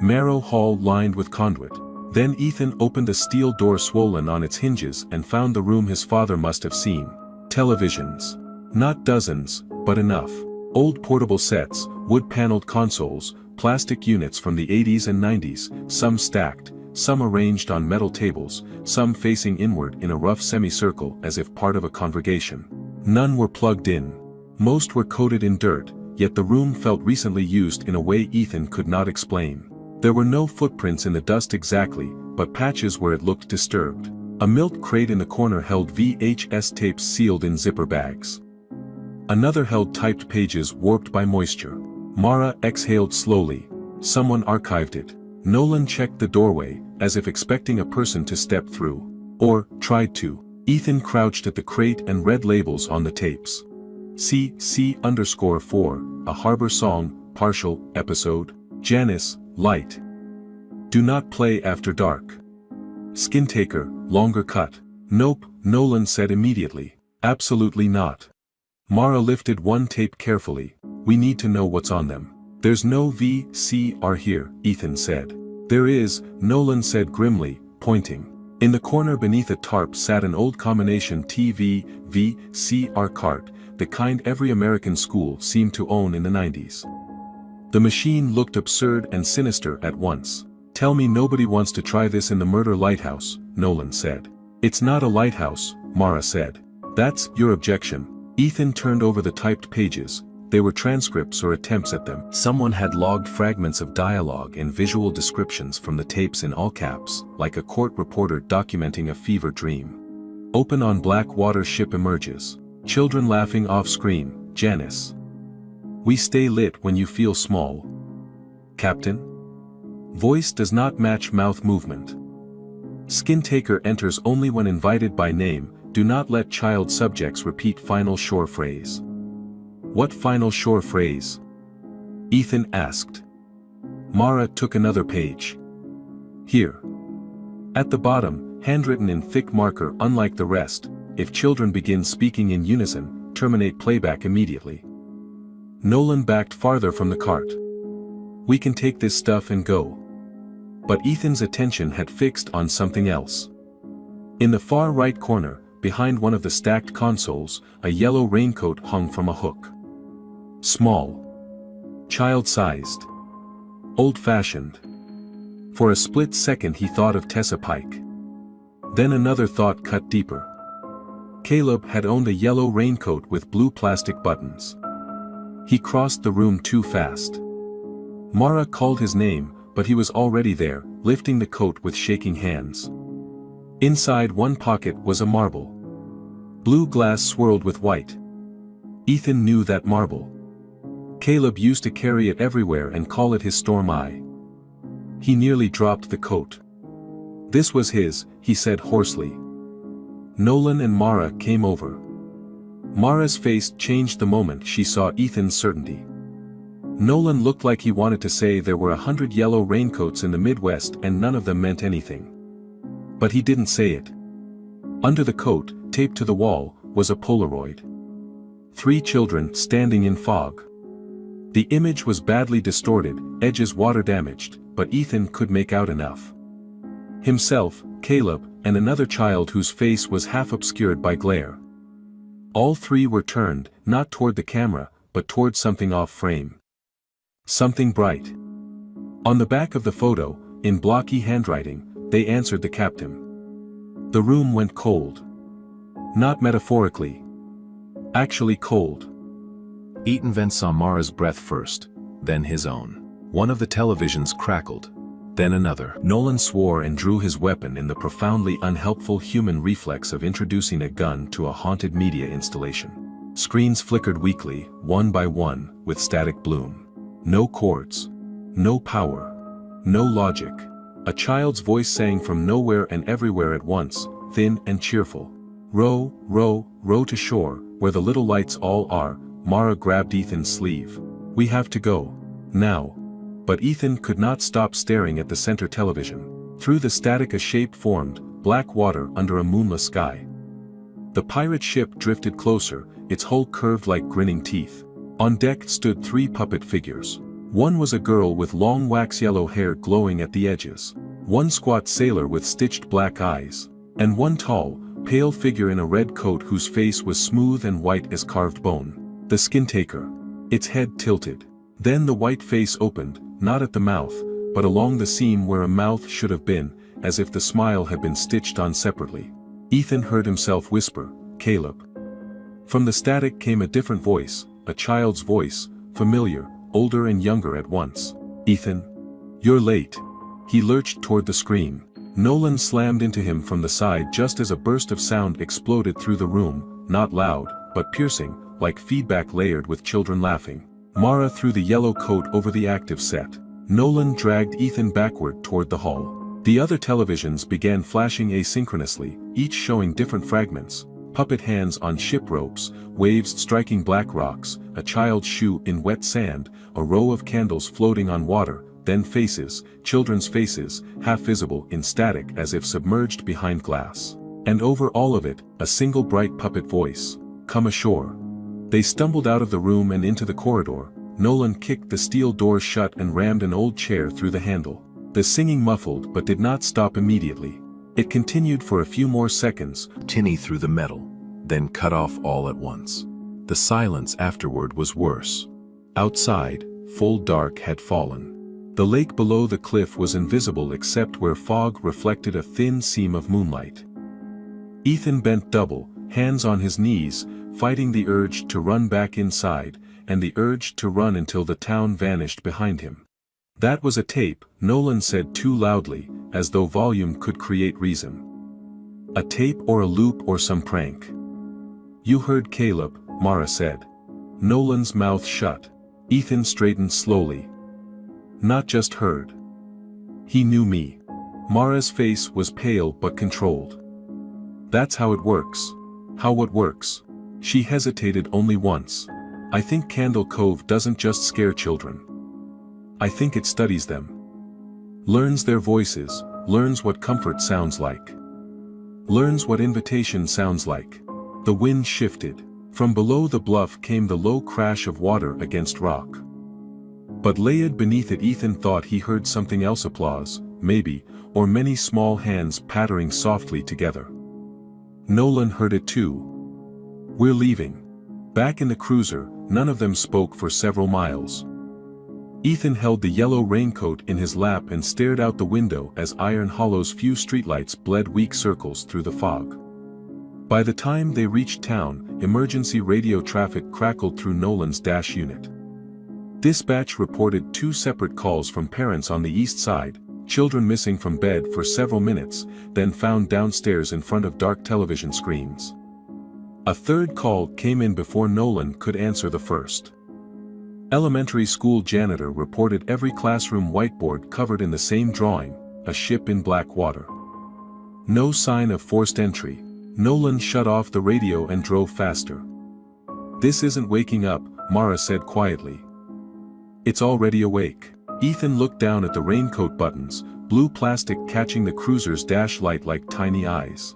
Narrow hall lined with conduit. Then Ethan opened a steel door swollen on its hinges and found the room his father must have seen. Televisions. Not dozens, but enough. Old portable sets, wood-paneled consoles, plastic units from the 80s and 90s, some stacked, some arranged on metal tables, some facing inward in a rough semicircle as if part of a congregation. None were plugged in. Most were coated in dirt, yet the room felt recently used in a way Ethan could not explain. There were no footprints in the dust exactly, but patches where it looked disturbed. A milk crate in the corner held VHS tapes sealed in zipper bags. Another held typed pages warped by moisture. Mara exhaled slowly. Someone archived it. Nolan checked the doorway, as if expecting a person to step through. Or, tried to. Ethan crouched at the crate and read labels on the tapes. C_4, a Harbor Song, partial, episode. Janice, light. Do not play after dark. Skin Taker, longer cut. Nope, Nolan said immediately. Absolutely not. Mara lifted one tape carefully. We need to know what's on them. There's no VCR here, Ethan said. There is, Nolan said grimly, pointing. In the corner beneath a tarp sat an old combination TV, VCR cart, the kind every American school seemed to own in the 90s. The machine looked absurd and sinister at once. Tell me nobody wants to try this in the murder lighthouse, Nolan said. It's not a lighthouse, Mara said. That's your objection. Ethan turned over the typed pages. They were transcripts or attempts at them. Someone had logged fragments of dialogue and visual descriptions from the tapes in all caps, like a court reporter documenting a fever dream. Open on black water ship emerges. Children laughing off-screen, Janice. We stay lit when you feel small. Captain? Voice does not match mouth movement. Skin Taker enters only when invited by name. Do not let child subjects repeat final shore phrase. What final shore phrase? Ethan asked. Mara took another page. Here. At the bottom, handwritten in thick marker unlike the rest, if children begin speaking in unison, terminate playback immediately. Nolan backed farther from the cart. We can take this stuff and go. But Ethan's attention had fixed on something else. In the far right corner, behind one of the stacked consoles, a yellow raincoat hung from a hook. Small. Child-sized. Old-fashioned. For a split second he thought of Tessa Pike. Then another thought cut deeper. Caleb had owned a yellow raincoat with blue plastic buttons. He crossed the room too fast. Mara called his name, but he was already there, lifting the coat with shaking hands. Inside one pocket was a marble. Blue glass swirled with white. Ethan knew that marble. Caleb used to carry it everywhere and call it his storm eye. He nearly dropped the coat. This was his, he said hoarsely. Nolan and Mara came over. Mara's face changed the moment she saw Ethan's certainty. Nolan looked like he wanted to say there were 100 yellow raincoats in the Midwest and none of them meant anything. But he didn't say it. Under the coat, taped to the wall, was a Polaroid. 3 children standing in fog. The image was badly distorted, edges water damaged, but Ethan could make out enough. Himself, Caleb, and another child whose face was half obscured by glare. All 3 were turned, not toward the camera, but toward something off frame. Something bright. On the back of the photo, in blocky handwriting, they answered the captain. The room went cold. Not metaphorically. Actually cold. Ethan Vance saw Mara's breath first, then his own. One of the televisions crackled, then another. Nolan swore and drew his weapon in the profoundly unhelpful human reflex of introducing a gun to a haunted media installation. Screens flickered weakly, one by one, with static bloom. No chords. No power. No logic. A child's voice sang from nowhere and everywhere at once, thin and cheerful. Row, row, row to shore, where the little lights all are. Mara grabbed Ethan's sleeve. We have to go. Now. But Ethan could not stop staring at the center television. Through the static a shape formed, black water under a moonless sky. The pirate ship drifted closer, its hull curved like grinning teeth. On deck stood 3 puppet figures. One was a girl with long wax-yellow hair glowing at the edges, one squat sailor with stitched black eyes, and one tall, pale figure in a red coat whose face was smooth and white as carved bone. The skin taker. Its head tilted. Then the white face opened, not at the mouth, but along the seam where a mouth should have been, as if the smile had been stitched on separately. Ethan heard himself whisper, "Caleb." From the static came a different voice, a child's voice, familiar, older and younger at once. "Ethan. You're late." He lurched toward the screen. Nolan slammed into him from the side just as a burst of sound exploded through the room, not loud, but piercing, like feedback layered with children laughing. Mara threw the yellow coat over the active set. Nolan dragged Ethan backward toward the hall. The other televisions began flashing asynchronously, each showing different fragments. Puppet hands on ship ropes, waves striking black rocks, a child's shoe in wet sand, a row of candles floating on water, then faces, children's faces, half visible in static as if submerged behind glass. And over all of it, a single bright puppet voice. "Come ashore." They stumbled out of the room and into the corridor. Nolan kicked the steel doors shut and rammed an old chair through the handle. The singing muffled but did not stop immediately. It continued for a few more seconds, tinny through the metal, then cut off all at once. The silence afterward was worse. Outside, full dark had fallen. The lake below the cliff was invisible except where fog reflected a thin seam of moonlight. Ethan bent double, hands on his knees, fighting the urge to run back inside, and the urge to run until the town vanished behind him. "That was a tape," Nolan said too loudly, as though volume could create reason. "A tape or a loop or some prank." "You heard Caleb," Mara said. Nolan's mouth shut. Ethan straightened slowly. "Not just heard. He knew me." Mara's face was pale but controlled. "That's how it works." "How what works?" She hesitated only once. "I think Candle Cove doesn't just scare children. I think it studies them. Learns their voices, learns what comfort sounds like. Learns what invitation sounds like." The wind shifted. From below the bluff came the low crash of water against rock. But layered beneath it Ethan thought he heard something else, applause, maybe, or many small hands pattering softly together. Nolan heard it too. "We're leaving." Back in the cruiser, none of them spoke for several miles. Ethan held the yellow raincoat in his lap and stared out the window as Iron Hollow's few streetlights bled weak circles through the fog. By the time they reached town, emergency radio traffic crackled through Nolan's dash unit. Dispatch reported 2 separate calls from parents on the east side, children missing from bed for several minutes, then found downstairs in front of dark television screens. A third call came in before Nolan could answer the first. Elementary school janitor reported every classroom whiteboard covered in the same drawing, a ship in black water. No sign of forced entry. Nolan shut off the radio and drove faster. "This isn't waking up," Mara said quietly. "It's already awake." Ethan looked down at the raincoat buttons, blue plastic catching the cruiser's dash light like tiny eyes.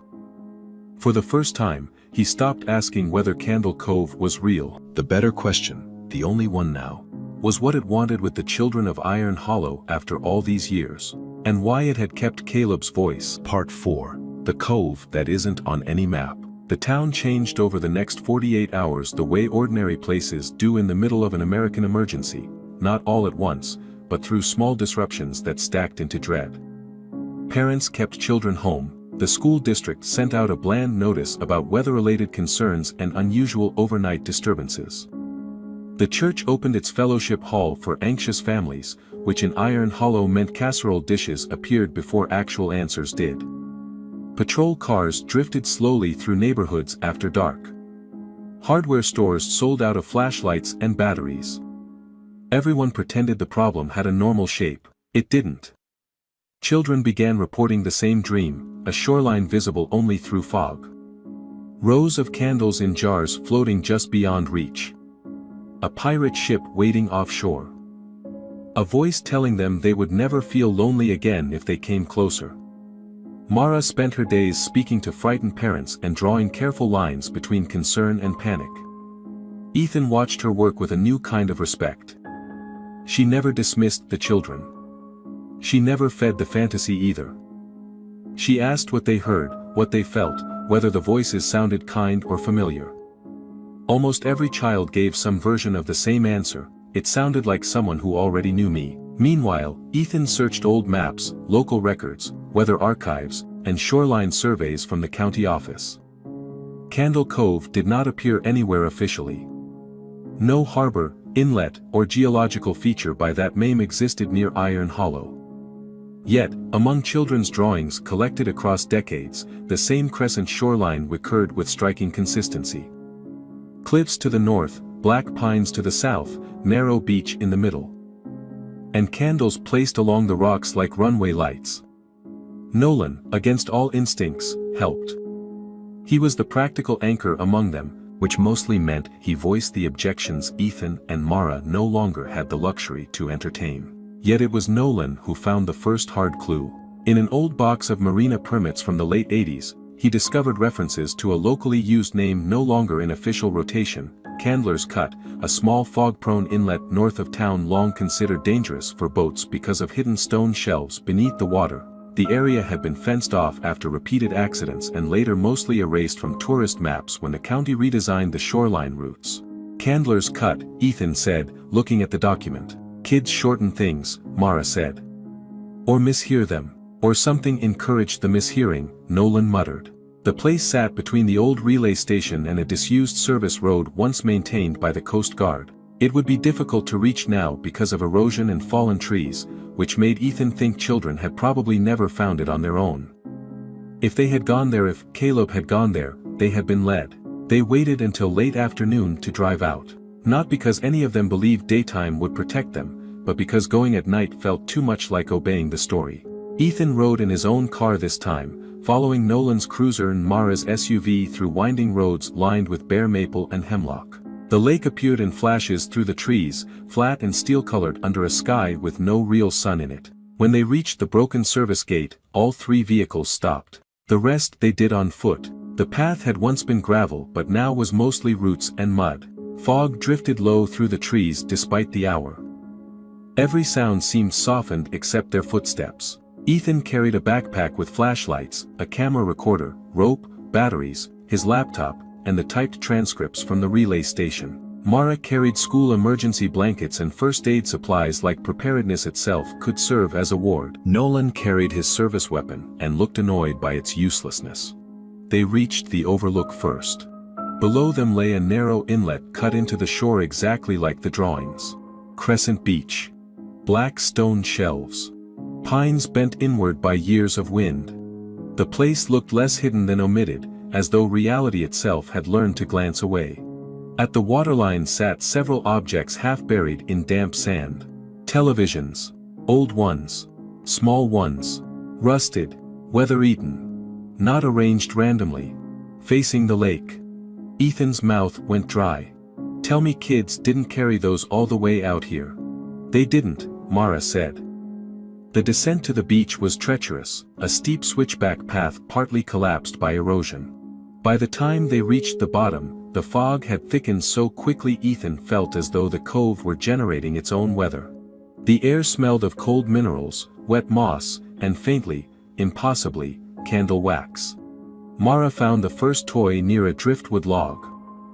For the first time, he stopped asking whether Candle Cove was real. The better question, the only one now, was what it wanted with the children of Iron Hollow after all these years, and why it had kept Caleb's voice. Part 4. The Cove that isn't on any map. The town changed over the next 48 hours the way ordinary places do in the middle of an American emergency, not all at once, but through small disruptions that stacked into dread. Parents kept children home. The school district sent out a bland notice about weather-related concerns and unusual overnight disturbances. The church opened its fellowship hall for anxious families, which in Iron Hollow meant casserole dishes appeared before actual answers did. Patrol cars drifted slowly through neighborhoods after dark. Hardware stores sold out of flashlights and batteries. Everyone pretended the problem had a normal shape. It didn't. Children began reporting the same dream, a shoreline visible only through fog. Rows of candles in jars floating just beyond reach. A pirate ship waiting offshore. A voice telling them they would never feel lonely again if they came closer. Mara spent her days speaking to frightened parents and drawing careful lines between concern and panic. Ethan watched her work with a new kind of respect. She never dismissed the children. She never fed the fantasy either. She asked what they heard, what they felt, whether the voices sounded kind or familiar. Almost every child gave some version of the same answer: it sounded like someone who already knew me. Meanwhile, Ethan searched old maps, local records, weather archives, and shoreline surveys from the county office. Candle Cove did not appear anywhere officially. No harbor, inlet, or geological feature by that name existed near Iron Hollow. Yet, among children's drawings collected across decades, the same crescent shoreline recurred with striking consistency. Cliffs to the north, black pines to the south, narrow beach in the middle. And candles placed along the rocks like runway lights. Nolan, against all instincts, helped. He was the practical anchor among them, which mostly meant he voiced the objections Ethan and Mara no longer had the luxury to entertain. Yet it was Nolan who found the first hard clue. In an old box of marina permits from the late 80s, he discovered references to a locally used name no longer in official rotation: Candler's Cut, a small fog-prone inlet north of town long considered dangerous for boats because of hidden stone shelves beneath the water. The area had been fenced off after repeated accidents and later mostly erased from tourist maps when the county redesigned the shoreline routes. Candler's Cut, Ethan said, looking at the document. Kids shorten things, Mara said. Or mishear them. Or something encouraged the mishearing, Nolan muttered. The place sat between the old relay station and a disused service road once maintained by the Coast Guard. It would be difficult to reach now because of erosion and fallen trees, which made Ethan think children had probably never found it on their own. If they had gone there, if Caleb had gone there, they had been led. They waited until late afternoon to drive out. Not because any of them believed daytime would protect them, but because going at night felt too much like obeying the story. Ethan rode in his own car this time, following Nolan's cruiser and Mara's SUV through winding roads lined with bare maple and hemlock. The lake appeared in flashes through the trees, flat and steel-colored under a sky with no real sun in it. When they reached the broken service gate, all three vehicles stopped. The rest they did on foot. The path had once been gravel but now was mostly roots and mud. Fog drifted low through the trees despite the hour. Every sound seemed softened except their footsteps. Ethan carried a backpack with flashlights, a camera recorder, rope, batteries, his laptop, and the typed transcripts from the relay station. Mara carried school emergency blankets and first aid supplies like preparedness itself could serve as a ward. Nolan carried his service weapon and looked annoyed by its uselessness. They reached the overlook first. Below them lay a narrow inlet cut into the shore exactly like the drawings. Crescent beach. Black stone shelves. Pines bent inward by years of wind. The place looked less hidden than omitted, as though reality itself had learned to glance away. At the waterline sat several objects half buried in damp sand. Televisions. Old ones. Small ones. Rusted. Weather-eaten. Not arranged randomly. Facing the lake. Ethan's mouth went dry. Tell me kids didn't carry those all the way out here. They didn't, Mara said. The descent to the beach was treacherous, a steep switchback path partly collapsed by erosion. By the time they reached the bottom, the fog had thickened so quickly Ethan felt as though the cove were generating its own weather. The air smelled of cold minerals, wet moss, and faintly, impossibly, candle wax. Mara found the first toy near a driftwood log.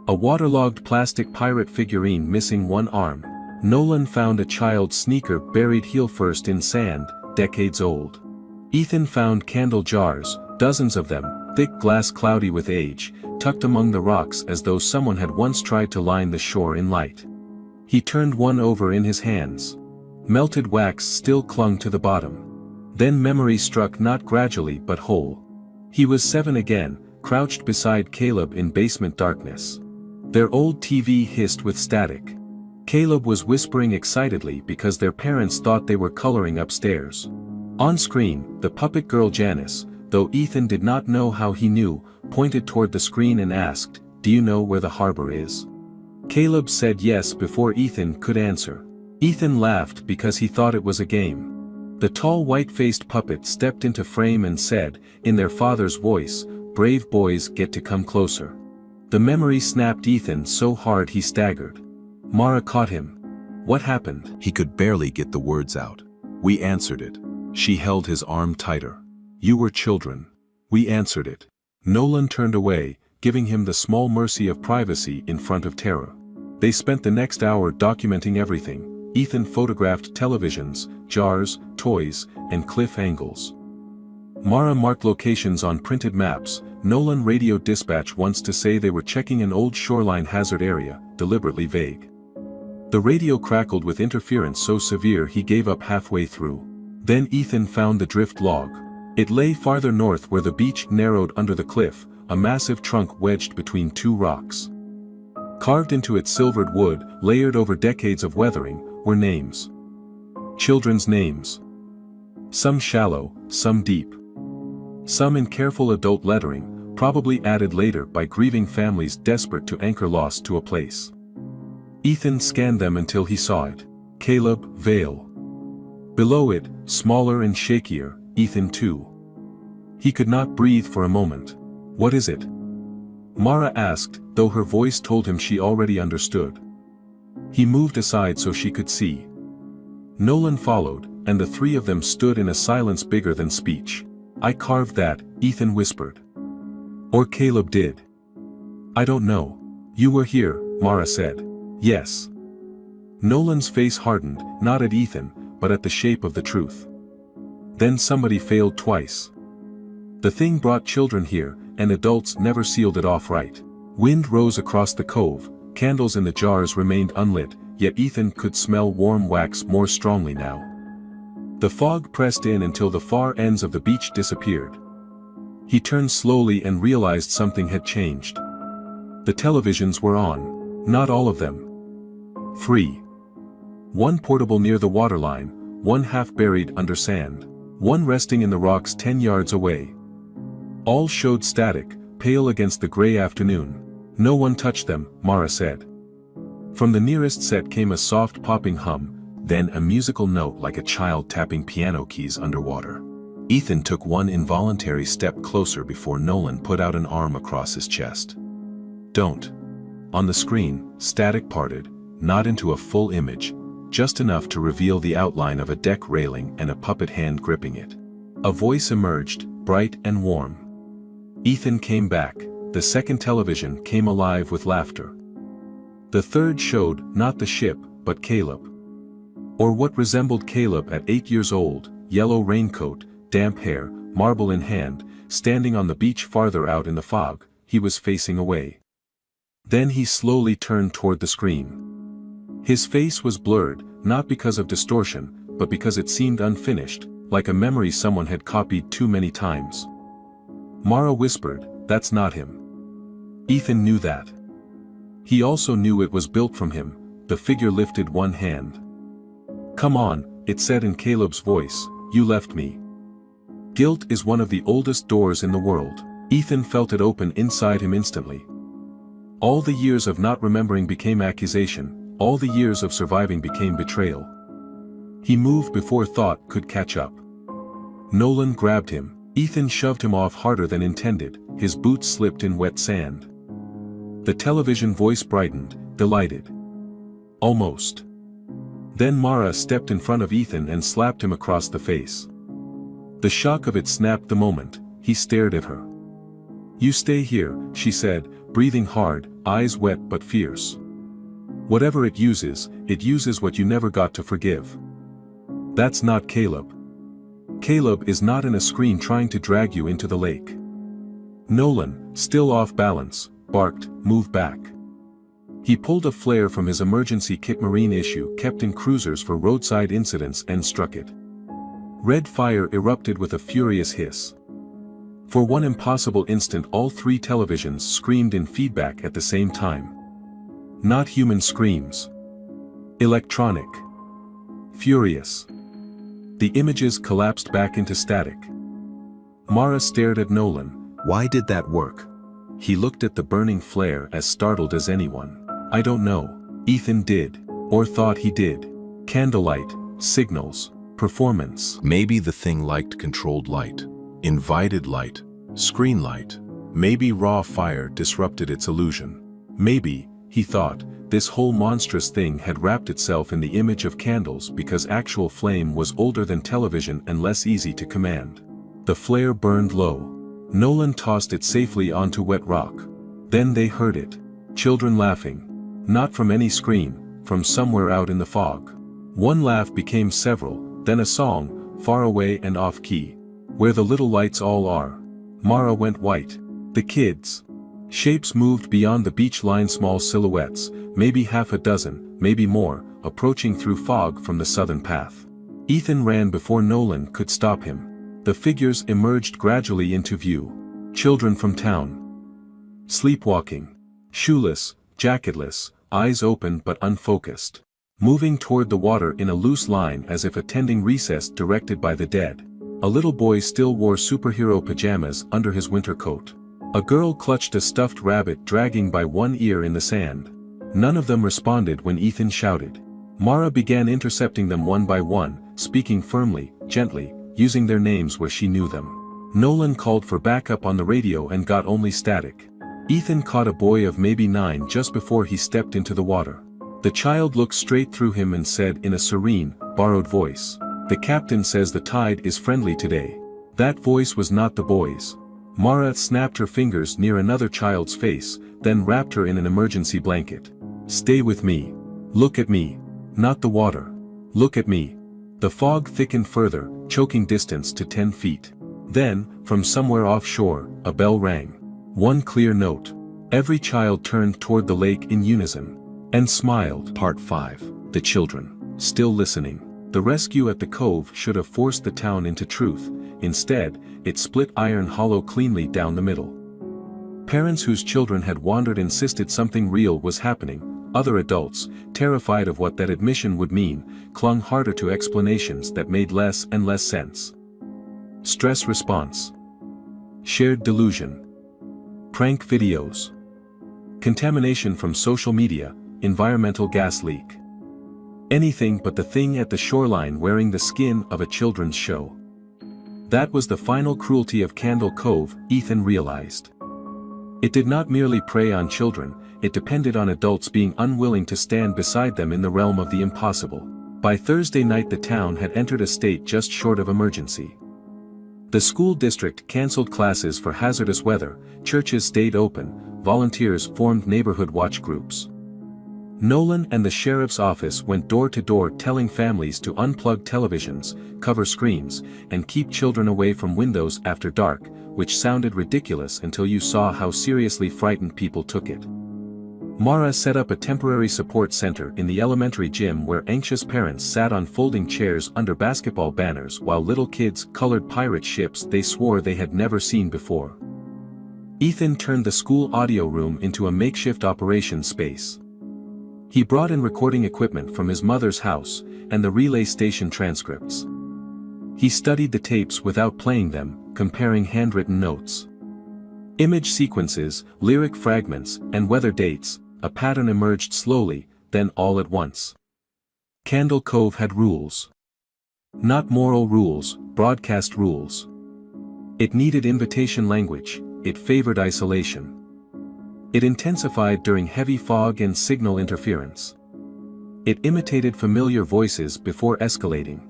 A waterlogged plastic pirate figurine missing one arm. Nolan found a child's sneaker buried heel first in sand, decades old. Ethan found candle jars, dozens of them, thick glass cloudy with age, tucked among the rocks as though someone had once tried to line the shore in light. He turned one over in his hands. Melted wax still clung to the bottom. Then memory struck, not gradually but whole. He was 7 again, crouched beside Caleb in basement darkness. Their old TV hissed with static. Caleb was whispering excitedly because their parents thought they were coloring upstairs. On screen, the puppet girl Janice, though Ethan did not know how he knew, pointed toward the screen and asked, "Do you know where the harbor is?" Caleb said yes before Ethan could answer. Ethan laughed because he thought it was a game. The tall white-faced puppet stepped into frame and said, in their father's voice, "Brave boys get to come closer." The memory snapped Ethan so hard he staggered. Mara caught him. What happened? He could barely get the words out. "We answered it." She held his arm tighter. "You were children. We answered it." Nolan turned away, giving him the small mercy of privacy in front of terror. They spent the next hour documenting everything. Ethan photographed televisions, jars, toys, and cliff angles. Mara marked locations on printed maps. Nolan radioed dispatch once to say they were checking an old shoreline hazard area, deliberately vague. The radio crackled with interference so severe he gave up halfway through. Then Ethan found the drift log. It lay farther north where the beach narrowed under the cliff, a massive trunk wedged between two rocks. Carved into its silvered wood, layered over decades of weathering, were names. Children's names. Some shallow, some deep. Some in careful adult lettering, probably added later by grieving families desperate to anchor loss to a place. Ethan scanned them until he saw it. Caleb Vale. Below it, smaller and shakier, Ethan too. He could not breathe for a moment. "What is it?" Mara asked, though her voice told him she already understood. He moved aside so she could see. Nolan followed, and the three of them stood in a silence bigger than speech. "I carved that," Ethan whispered. "Or Caleb did." "I don't know." "You were here," Mara said. "Yes." Nolan's face hardened, not at Ethan, but at the shape of the truth. Then somebody failed twice. The thing brought children here, and adults never sealed it off right. Wind rose across the cove, candles in the jars remained unlit, yet Ethan could smell warm wax more strongly now. The fog pressed in until the far ends of the beach disappeared. He turned slowly and realized something had changed. The televisions were on. Not all of them. 3. One portable near the waterline, one half buried under sand, one resting in the rocks 10 yards away. All showed static, pale against the gray afternoon. "No one touched them," Mara said. From the nearest set came a soft popping hum, then a musical note like a child tapping piano keys underwater. Ethan took one involuntary step closer before Nolan put out an arm across his chest. "Don't." On the screen, static parted, not into a full image, just enough to reveal the outline of a deck railing and a puppet hand gripping it. A voice emerged, bright and warm. Ethan came back. The second television came alive with laughter. The third showed not the ship, but Caleb. Or what resembled Caleb at 8 years old, yellow raincoat, damp hair, marble in hand, standing on the beach farther out in the fog. He was facing away. Then he slowly turned toward the screen. His face was blurred, not because of distortion, but because it seemed unfinished, like a memory someone had copied too many times. Mara whispered, "That's not him." Ethan knew that. He also knew it was built from him. The figure lifted one hand. "Come on," it said in Caleb's voice, "you left me." Guilt is one of the oldest doors in the world. Ethan felt it open inside him instantly. All the years of not remembering became accusation, all the years of surviving became betrayal. He moved before thought could catch up. Nolan grabbed him. Ethan shoved him off harder than intended, his boots slipped in wet sand. The television voice brightened, delighted. "Almost." Then Mara stepped in front of Ethan and slapped him across the face. The shock of it snapped the moment. He stared at her. "You stay here," she said, breathing hard, eyes wet but fierce. "Whatever it uses what you never got to forgive." That's not Caleb. Caleb is not in a screen trying to drag you into the lake. Nolan, still off balance, barked, "Move back." He pulled a flare from his emergency kit marine issue kept in cruisers for roadside incidents and struck it. Red fire erupted with a furious hiss. For one impossible instant all 3 televisions screamed in feedback at the same time. Not human screams. Electronic. Furious. The images collapsed back into static. Mara stared at Nolan. "Why did that work?" He looked at the burning flare as startled as anyone. "I don't know." Ethan did. Or thought he did. Candlelight, signals, Performance. Maybe the thing liked controlled light, invited light, screen light. Maybe raw fire disrupted its illusion. Maybe, he thought, this whole monstrous thing had wrapped itself in the image of candles because actual flame was older than television and less easy to command. The flare burned low. Nolan tossed it safely onto wet rock. Then they heard it. Children laughing. Not from any screen, from somewhere out in the fog. One laugh became several, then a song, far away and off-key. Where the little lights all are. Mara went white. The kids. Shapes moved beyond the beach line, small silhouettes, maybe half a dozen, maybe more, approaching through fog from the southern path. Ethan ran before Nolan could stop him. The figures emerged gradually into view. Children from town. Sleepwalking. Shoeless, jacketless, eyes open but unfocused. Moving toward the water in a loose line as if attending recess directed by the dead. A little boy still wore superhero pajamas under his winter coat. A girl clutched a stuffed rabbit dragging by one ear in the sand. None of them responded when Ethan shouted. Mara began intercepting them one by one, speaking firmly, gently, using their names where she knew them. Nolan called for backup on the radio and got only static. Ethan caught a boy of maybe 9 just before he stepped into the water. The child looked straight through him and said in a serene, borrowed voice, "The captain says the tide is friendly today." That voice was not the boy's. Mara snapped her fingers near another child's face, then wrapped her in an emergency blanket. "Stay with me. Look at me. Not the water. Look at me." The fog thickened further, choking distance to 10 feet. Then, from somewhere offshore, a bell rang. One clear note. Every child turned toward the lake in unison. And smiled. Part 5. The children. Still listening. The rescue at the cove should have forced the town into truth. Instead, it split Iron Hollow cleanly down the middle. Parents whose children had wandered insisted something real was happening. Other adults, terrified of what that admission would mean, clung harder to explanations that made less and less sense. Stress response. Shared delusion. Prank videos. Contamination from social media, environmental gas leak. Anything but the thing at the shoreline wearing the skin of a children's show. That was the final cruelty of Candle Cove, Ethan realized. It did not merely prey on children, it depended on adults being unwilling to stand beside them in the realm of the impossible. By Thursday night the town had entered a state just short of emergency. The school district canceled classes for hazardous weather, churches stayed open, volunteers formed neighborhood watch groups. Nolan and the sheriff's office went door to door telling families to unplug televisions, cover screens, and keep children away from windows after dark, which sounded ridiculous until you saw how seriously frightened people took it. Mara set up a temporary support center in the elementary gym where anxious parents sat on folding chairs under basketball banners while little kids colored pirate ships they swore they had never seen before. Ethan turned the school audio room into a makeshift operations space. He brought in recording equipment from his mother's house, and the relay station transcripts. He studied the tapes without playing them, comparing handwritten notes. Image sequences, lyric fragments, and weather dates. A pattern emerged slowly, then all at once. Candle Cove had rules. Not moral rules, broadcast rules. It needed invitation language, it favored isolation. It intensified during heavy fog and signal interference. It imitated familiar voices before escalating.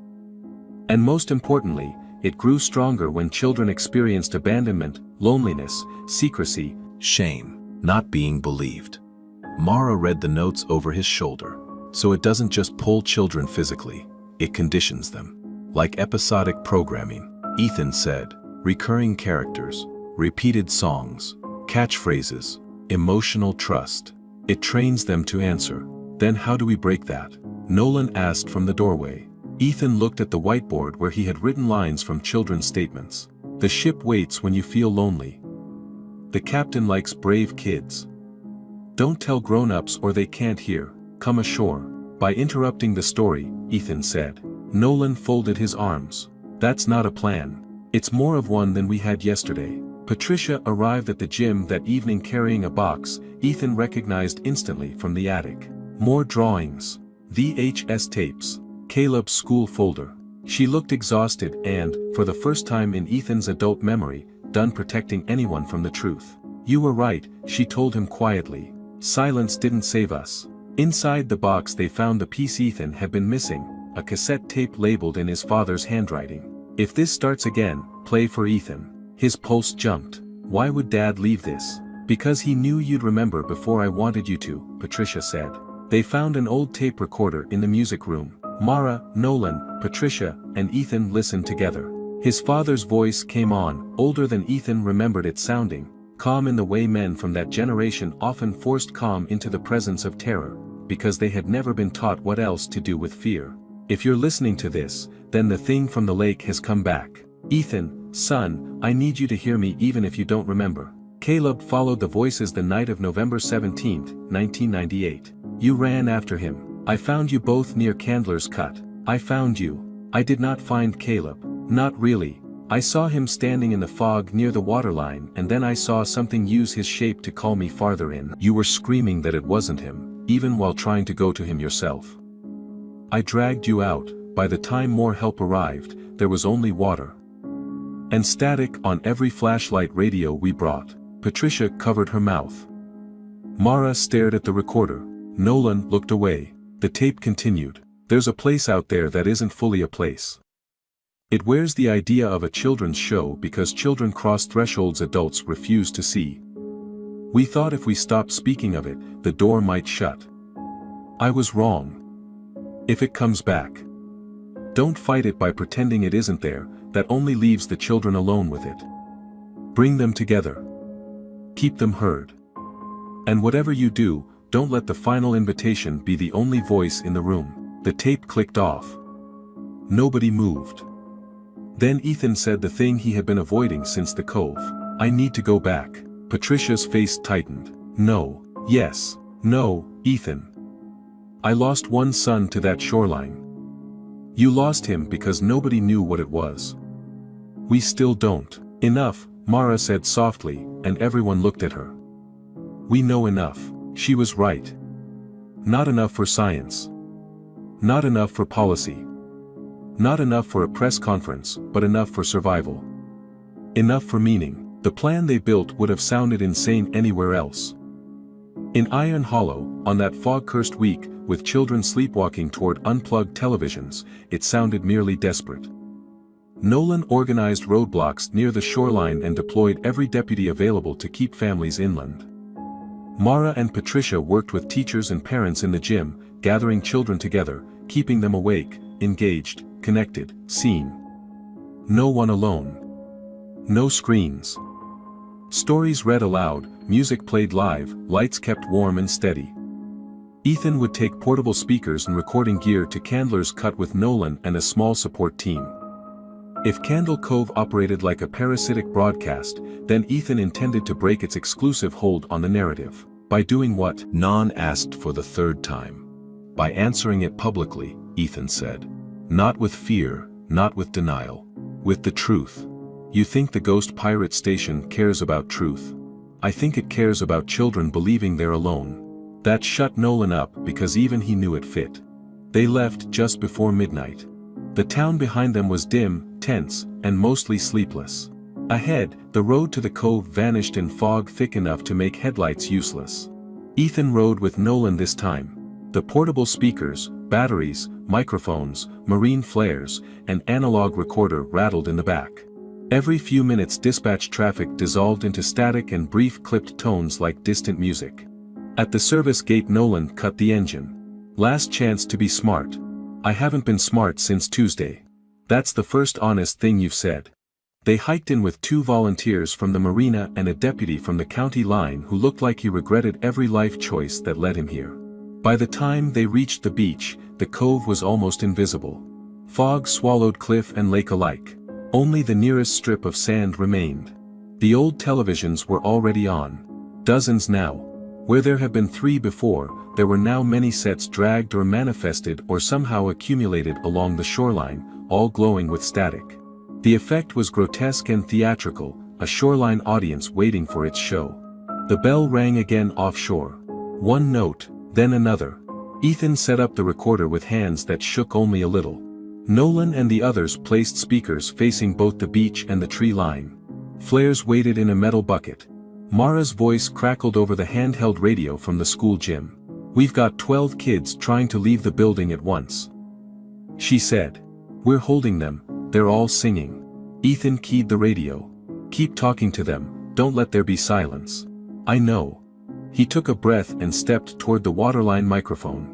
And most importantly, it grew stronger when children experienced abandonment, loneliness, secrecy, shame, not being believed. Mara read the notes over his shoulder. So it doesn't just pull children physically, it conditions them. Like episodic programming, Ethan said, recurring characters, repeated songs, catchphrases, emotional trust. It trains them to answer. Then how do we break that? Nolan asked from the doorway. Ethan looked at the whiteboard where he had written lines from children's statements. The ship waits when you feel lonely. The captain likes brave kids. Don't tell grown-ups or they can't hear. Come ashore. By interrupting the story, Ethan said. Nolan folded his arms. That's not a plan. It's more of one than we had yesterday. Patricia arrived at the gym that evening carrying a box Ethan recognized instantly from the attic. More drawings. VHS tapes. Caleb's school folder. She looked exhausted and, for the first time in Ethan's adult memory, done protecting anyone from the truth. "You were right," she told him quietly. "Silence didn't save us." Inside the box they found the piece Ethan had been missing, a cassette tape labeled in his father's handwriting. "If this starts again, play for Ethan." His pulse jumped. "Why would Dad leave this?" "Because he knew you'd remember before I wanted you to," Patricia said. They found an old tape recorder in the music room. Mara, Nolan, Patricia, and Ethan listened together. His father's voice came on, older than Ethan remembered it sounding, calm in the way men from that generation often forced calm into the presence of terror, because they had never been taught what else to do with fear. "If you're listening to this, then the thing from the lake has come back. Ethan, son, I need you to hear me even if you don't remember." Caleb followed the voices the night of November 17, 1998. "You ran after him. I found you both near Candler's Cut. I found you." "I did not find Caleb." "Not really. I saw him standing in the fog near the waterline and then I saw something use his shape to call me farther in." "You were screaming that it wasn't him, even while trying to go to him yourself." "I dragged you out. By the time more help arrived, there was only water. And static on every flashlight radio we brought." Patricia covered her mouth. Mara stared at the recorder. Nolan looked away. The tape continued. "There's a place out there that isn't fully a place. It wears the idea of a children's show because children cross thresholds adults refuse to see. We thought if we stopped speaking of it, the door might shut. I was wrong. If it comes back, don't fight it by pretending it isn't there, that only leaves the children alone with it. Bring them together. Keep them heard. And whatever you do, don't let the final invitation be the only voice in the room." The tape clicked off. Nobody moved. Then Ethan said the thing he had been avoiding since the cove. "I need to go back." Patricia's face tightened. "No. Yes. No, Ethan. I lost one son to that shoreline. You lost him because nobody knew what it was. We still don't." "Enough," Mara said softly, and everyone looked at her. "We know enough." She was right. Not enough for science. Not enough for policy. Not enough for a press conference, but enough for survival. Enough for meaning. The plan they built would have sounded insane anywhere else. In Iron Hollow, on that fog-cursed week, with children sleepwalking toward unplugged televisions, it sounded merely desperate. Nolan organized roadblocks near the shoreline and deployed every deputy available to keep families inland. Mara and Patricia worked with teachers and parents in the gym, gathering children together, keeping them awake, engaged, connected, seen. No one alone. No screens. Stories read aloud, music played live, lights kept warm and steady. Ethan would take portable speakers and recording gear to Candler's Cut with Nolan and a small support team. If Candle Cove operated like a parasitic broadcast, then Ethan intended to break its exclusive hold on the narrative. By doing what? Non asked for the third time. By answering it publicly, Ethan said. Not with fear, not with denial. With the truth. You think the Ghost Pirate Station cares about truth? I think it cares about children believing they're alone. That shut Nolan up because even he knew it fit. They left just before midnight. The town behind them was dim, tense, and mostly sleepless. Ahead, the road to the cove vanished in fog thick enough to make headlights useless. Ethan rode with Nolan this time. The portable speakers, batteries, microphones, marine flares, and analog recorder rattled in the back. Every few minutes dispatch traffic dissolved into static and brief clipped tones like distant music. At the service gate Nolan cut the engine. Last chance to be smart. I haven't been smart since Tuesday. That's the first honest thing you've said. They hiked in with 2 volunteers from the marina and a deputy from the county line who looked like he regretted every life choice that led him here. By the time they reached the beach, the cove was almost invisible. Fog swallowed cliff and lake alike. Only the nearest strip of sand remained. The old televisions were already on. Dozens now. Where there had been 3 before, there were now many sets dragged or manifested or somehow accumulated along the shoreline, all glowing with static. The effect was grotesque and theatrical, a shoreline audience waiting for its show. The bell rang again offshore. One note, then another. Ethan set up the recorder with hands that shook only a little. Nolan and the others placed speakers facing both the beach and the tree line. Flares waited in a metal bucket. Mara's voice crackled over the handheld radio from the school gym. "We've got 12 kids trying to leave the building at once," she said. "We're holding them, they're all singing." Ethan keyed the radio. "Keep talking to them, don't let there be silence." "I know." He took a breath and stepped toward the waterline microphone.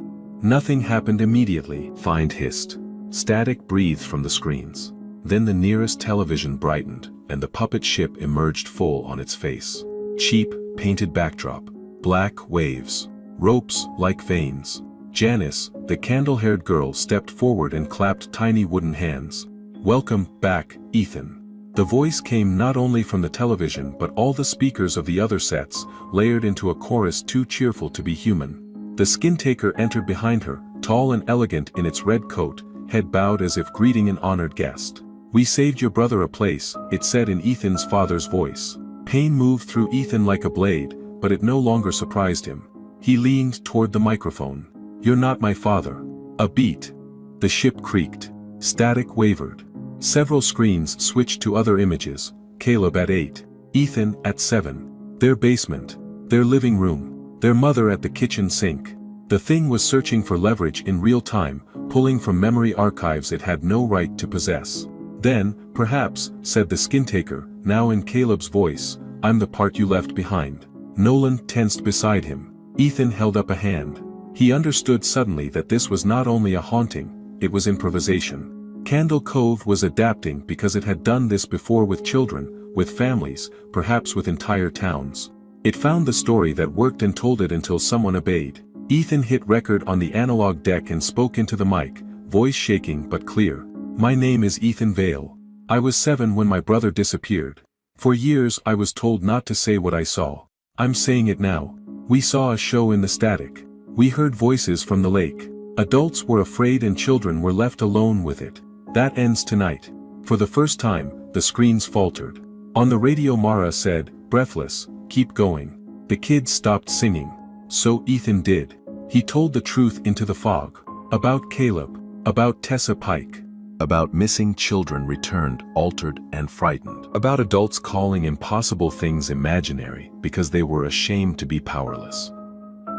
Nothing happened immediately. Find hissed. Static breathed from the screens. Then the nearest television brightened, and the puppet ship emerged full on its face. Cheap, painted backdrop. Black waves. Ropes like veins. Janice, the candle-haired girl, stepped forward and clapped tiny wooden hands. "Welcome back, Ethan." The voice came not only from the television but all the speakers of the other sets, layered into a chorus too cheerful to be human. The skin taker entered behind her, tall and elegant in its red coat, head bowed as if greeting an honored guest. "We saved your brother a place," it said in Ethan's father's voice. Pain moved through Ethan like a blade, but it no longer surprised him. He leaned toward the microphone. "You're not my father." A beat. The ship creaked. Static wavered. Several screens switched to other images. Caleb at 8. Ethan at 7. Their basement. Their living room. Their mother at the kitchen sink. The thing was searching for leverage in real time, pulling from memory archives it had no right to possess. "Then, perhaps," said the skin taker, now in Caleb's voice, "I'm the part you left behind." Nolan tensed beside him. Ethan held up a hand. He understood suddenly that this was not only a haunting, it was improvisation. Candle Cove was adapting because it had done this before with children, with families, perhaps with entire towns. It found the story that worked and told it until someone obeyed. Ethan hit record on the analog deck and spoke into the mic, voice shaking but clear. "My name is Ethan Vale. I was 7 when my brother disappeared. For years I was told not to say what I saw. I'm saying it now. We saw a show in the static. We heard voices from the lake. Adults were afraid and children were left alone with it. That ends tonight." For the first time, the screens faltered. On the radio Mara said, breathless, "Keep going." The kids stopped singing. So Ethan did. He told the truth into the fog. About Caleb. About Tessa Pike. About missing children returned altered and frightened. About adults calling impossible things imaginary because they were ashamed to be powerless.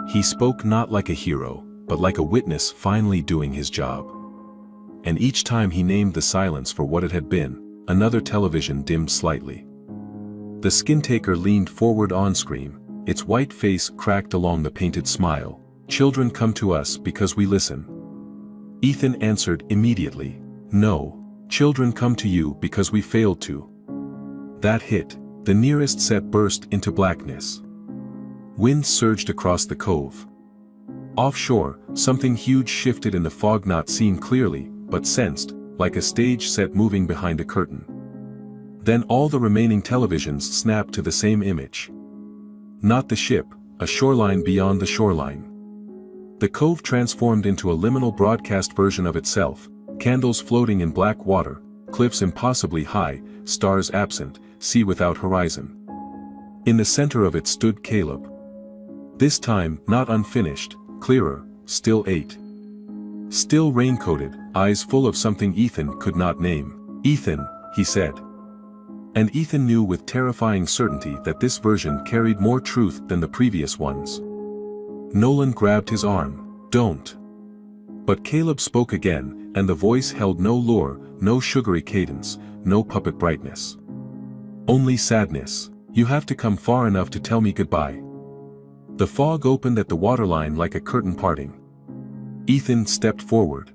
He spoke not like a hero, but like a witness finally doing his job. And each time he named the silence for what it had been, another television dimmed slightly. The skin taker leaned forward on screen, its white face cracked along the painted smile. "Children come to us because we listen." Ethan answered immediately. "No, children come to you because we failed to." That hit. The nearest set burst into blackness. Wind surged across the cove. Offshore, something huge shifted in the fog, not seen clearly, but sensed, like a stage set moving behind a curtain. Then all the remaining televisions snapped to the same image. Not the ship, a shoreline beyond the shoreline. The cove transformed into a liminal broadcast version of itself, candles floating in black water, cliffs impossibly high, stars absent, sea without horizon. In the center of it stood Caleb. This time, not unfinished, clearer, still 8. Still raincoated, eyes full of something Ethan could not name. "Ethan," he said. And Ethan knew with terrifying certainty that this version carried more truth than the previous ones. Nolan grabbed his arm. "Don't." But Caleb spoke again, and the voice held no lure, no sugary cadence, no puppet brightness. "Only sadness. You have to come far enough to tell me goodbye." The fog opened at the waterline like a curtain parting. Ethan stepped forward.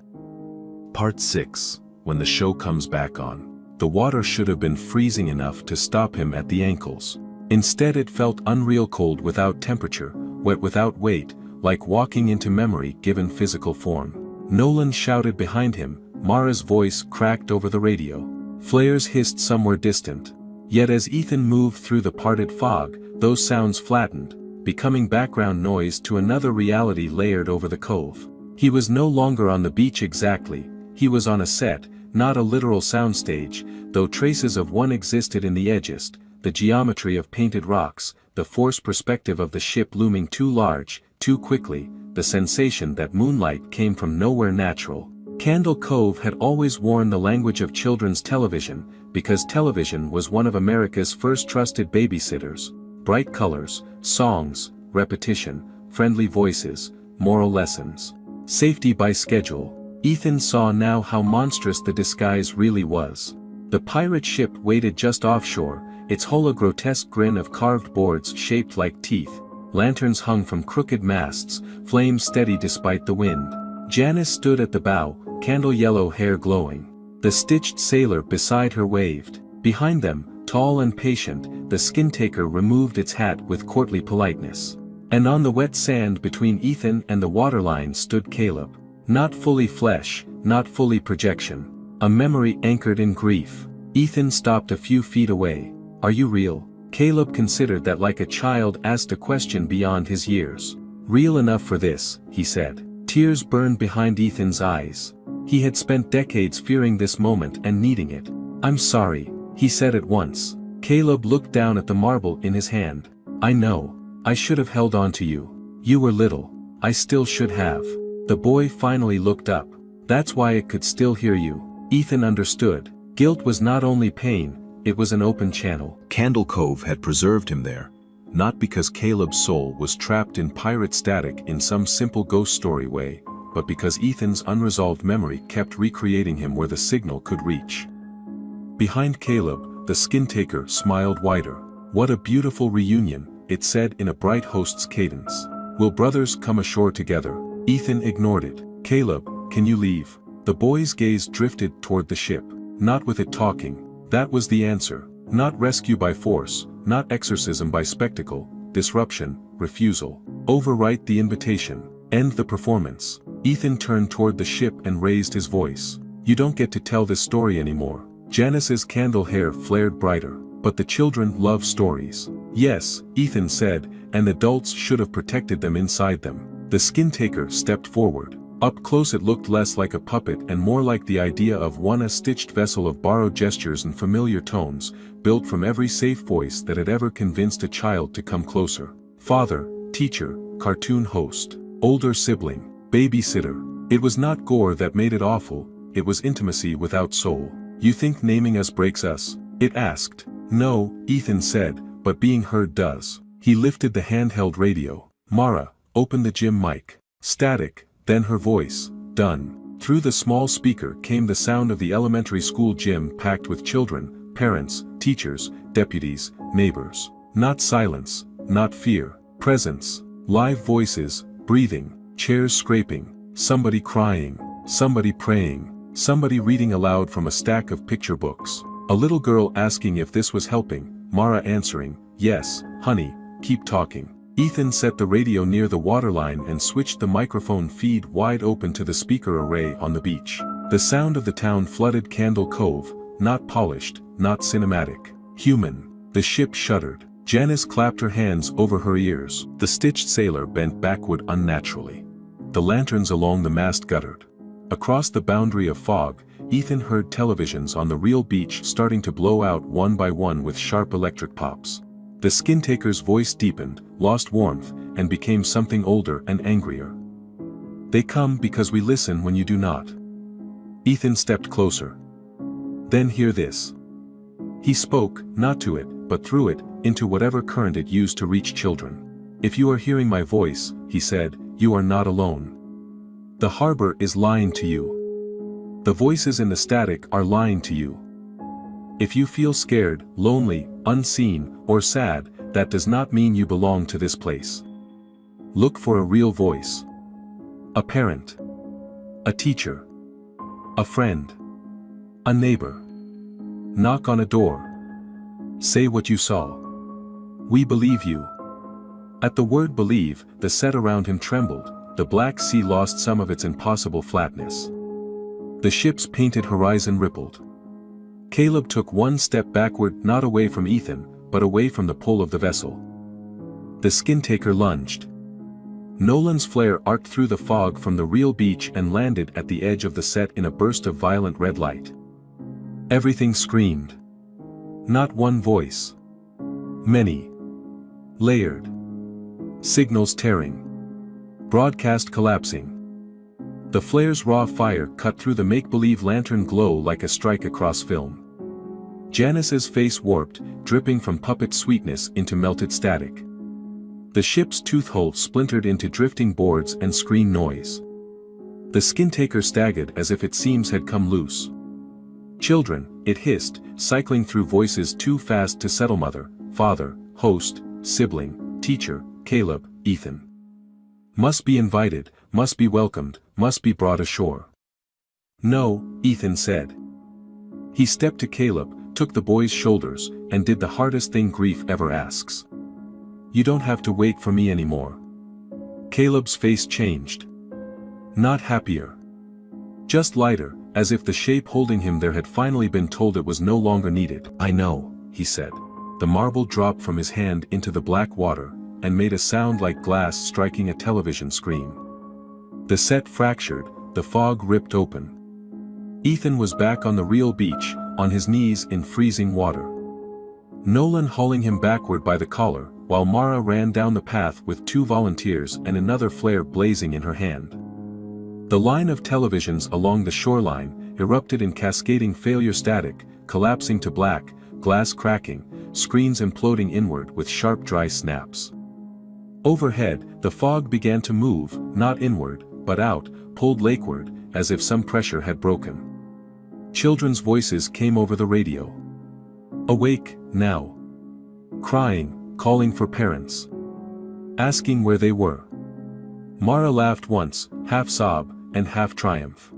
Part 6. When the show comes back on. The water should have been freezing enough to stop him at the ankles. Instead it felt unreal cold without temperature, wet without weight, like walking into memory given physical form. Nolan shouted behind him, Mara's voice cracked over the radio. Flares hissed somewhere distant. Yet as Ethan moved through the parted fog, those sounds flattened, becoming background noise to another reality layered over the cove. He was no longer on the beach exactly, he was on a set, not a literal soundstage, though traces of one existed in the edges, the geometry of painted rocks, the forced perspective of the ship looming too large, too quickly, the sensation that moonlight came from nowhere natural. Candle Cove had always worn the language of children's television, because television was one of America's first trusted babysitters. Bright colors, songs, repetition, friendly voices, moral lessons. Safety by schedule. Ethan saw now how monstrous the disguise really was. The pirate ship waited just offshore, its hull a grotesque grin of carved boards shaped like teeth. Lanterns hung from crooked masts, flames steady despite the wind. Janice stood at the bow, candle-yellow hair glowing. The stitched sailor beside her waved. Behind them, tall and patient, the skin-taker removed its hat with courtly politeness. And on the wet sand between Ethan and the waterline stood Caleb. Not fully flesh, not fully projection. A memory anchored in grief. Ethan stopped a few feet away. "Are you real?" Caleb considered that like a child asked a question beyond his years. "Real enough for this," he said. Tears burned behind Ethan's eyes. He had spent decades fearing this moment and needing it. "I'm sorry," he said at once. Caleb looked down at the marble in his hand. "I know. I should have held on to you. You were little. I still should have." The boy finally looked up. "That's why it could still hear you." Ethan understood. Guilt was not only pain, it was an open channel. Candle Cove had preserved him there, not because Caleb's soul was trapped in pirate static in some simple ghost story way, but because Ethan's unresolved memory kept recreating him where the signal could reach. Behind Caleb, the skin-taker smiled wider. "What a beautiful reunion," it said in a bright host's cadence. "Will brothers come ashore together?" Ethan ignored it. "Caleb, can you leave?" The boy's gaze drifted toward the ship. Not with it talking. That was the answer. Not rescue by force, not exorcism by spectacle, disruption, refusal. Overwrite the invitation. End the performance. Ethan turned toward the ship and raised his voice. "You don't get to tell this story anymore." Janice's candle hair flared brighter. "But the children love stories." "Yes," Ethan said, "and adults should have protected them inside them." The skin-taker stepped forward. Up close it looked less like a puppet and more like the idea of a stitched vessel of borrowed gestures and familiar tones, built from every safe voice that had ever convinced a child to come closer. Father, teacher, cartoon host, older sibling, babysitter. It was not gore that made it awful, it was intimacy without soul. "You think naming us breaks us?" it asked. "No," Ethan said, "but being heard does." He lifted the handheld radio. "Mara, open the gym mic." Static. Then her voice. "Done." Through the small speaker came the sound of the elementary school gym packed with children, parents, teachers, deputies, neighbors. Not silence, not fear. Presence. Live voices, breathing, chairs scraping, somebody crying, somebody praying, somebody reading aloud from a stack of picture books. A little girl asking if this was helping, Mara answering, "Yes, honey, keep talking." Ethan set the radio near the waterline and switched the microphone feed wide open to the speaker array on the beach. The sound of the town flooded Candle Cove, not polished, not cinematic. Human. The ship shuddered. Janice clapped her hands over her ears. The stitched sailor bent backward unnaturally. The lanterns along the mast guttered. Across the boundary of fog, Ethan heard televisions on the real beach starting to blow out one by one with sharp electric pops. The skin-taker's voice deepened, lost warmth, and became something older and angrier. "They come because we listen when you do not." Ethan stepped closer. "Then hear this." He spoke, not to it, but through it, into whatever current it used to reach children. "If you are hearing my voice," he said, "you are not alone. The harbor is lying to you. The voices in the static are lying to you. If you feel scared, lonely, unseen, or sad, that does not mean you belong to this place. Look for a real voice. A parent. A teacher. A friend. A neighbor. Knock on a door. Say what you saw. We believe you." At the word believe, the set around him trembled, the Black Sea lost some of its impossible flatness. The ship's painted horizon rippled. Caleb took one step backward, not away from Ethan, but away from the pull of the vessel. The skin-taker lunged. Nolan's flare arced through the fog from the real beach and landed at the edge of the set in a burst of violent red light. Everything screamed. Not one voice. Many. Layered. Signals tearing. Broadcast collapsing. The flare's raw fire cut through the make-believe lantern glow like a strike across film. Janice's face warped, dripping from puppet sweetness into melted static. The ship's tooth hole splintered into drifting boards and screen noise. The skin taker staggered as if its seams had come loose. "Children," it hissed, cycling through voices too fast to settle: mother, father, host, sibling, teacher, Caleb, Ethan. Must be invited, must be welcomed, must be brought ashore. "No," Ethan said. He stepped to Caleb, took the boy's shoulders, and did the hardest thing grief ever asks. "You don't have to wait for me anymore." Caleb's face changed. Not happier. Just lighter, as if the shape holding him there had finally been told it was no longer needed. "I know," he said. The marble dropped from his hand into the black water, and made a sound like glass striking a television screen. The set fractured, the fog ripped open. Ethan was back on the real beach, on his knees in freezing water. Nolan hauling him backward by the collar, while Mara ran down the path with 2 volunteers and another flare blazing in her hand. The line of televisions along the shoreline erupted in cascading failure static, collapsing to black, glass cracking, screens imploding inward with sharp dry snaps. Overhead, the fog began to move, not inward, but out, pulled lakeward, as if some pressure had broken. Children's voices came over the radio. Awake, now. Crying, calling for parents. Asking where they were. Mara laughed once, half sob, and half triumph.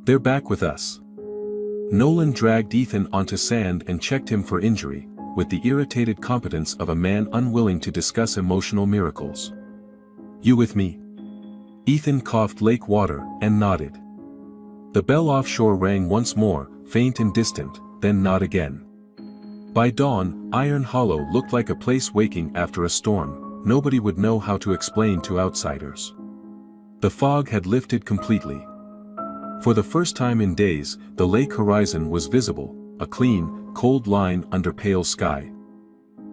"They're back with us." Nolan dragged Ethan onto sand and checked him for injury, with the irritated competence of a man unwilling to discuss emotional miracles. "You with me?" Ethan coughed lake water, and nodded. The bell offshore rang once more, faint and distant, then not again. By dawn, Iron Hollow looked like a place waking after a storm. Nobody would know how to explain to outsiders. The fog had lifted completely. For the first time in days, the lake horizon was visible, a clean, cold line under pale sky.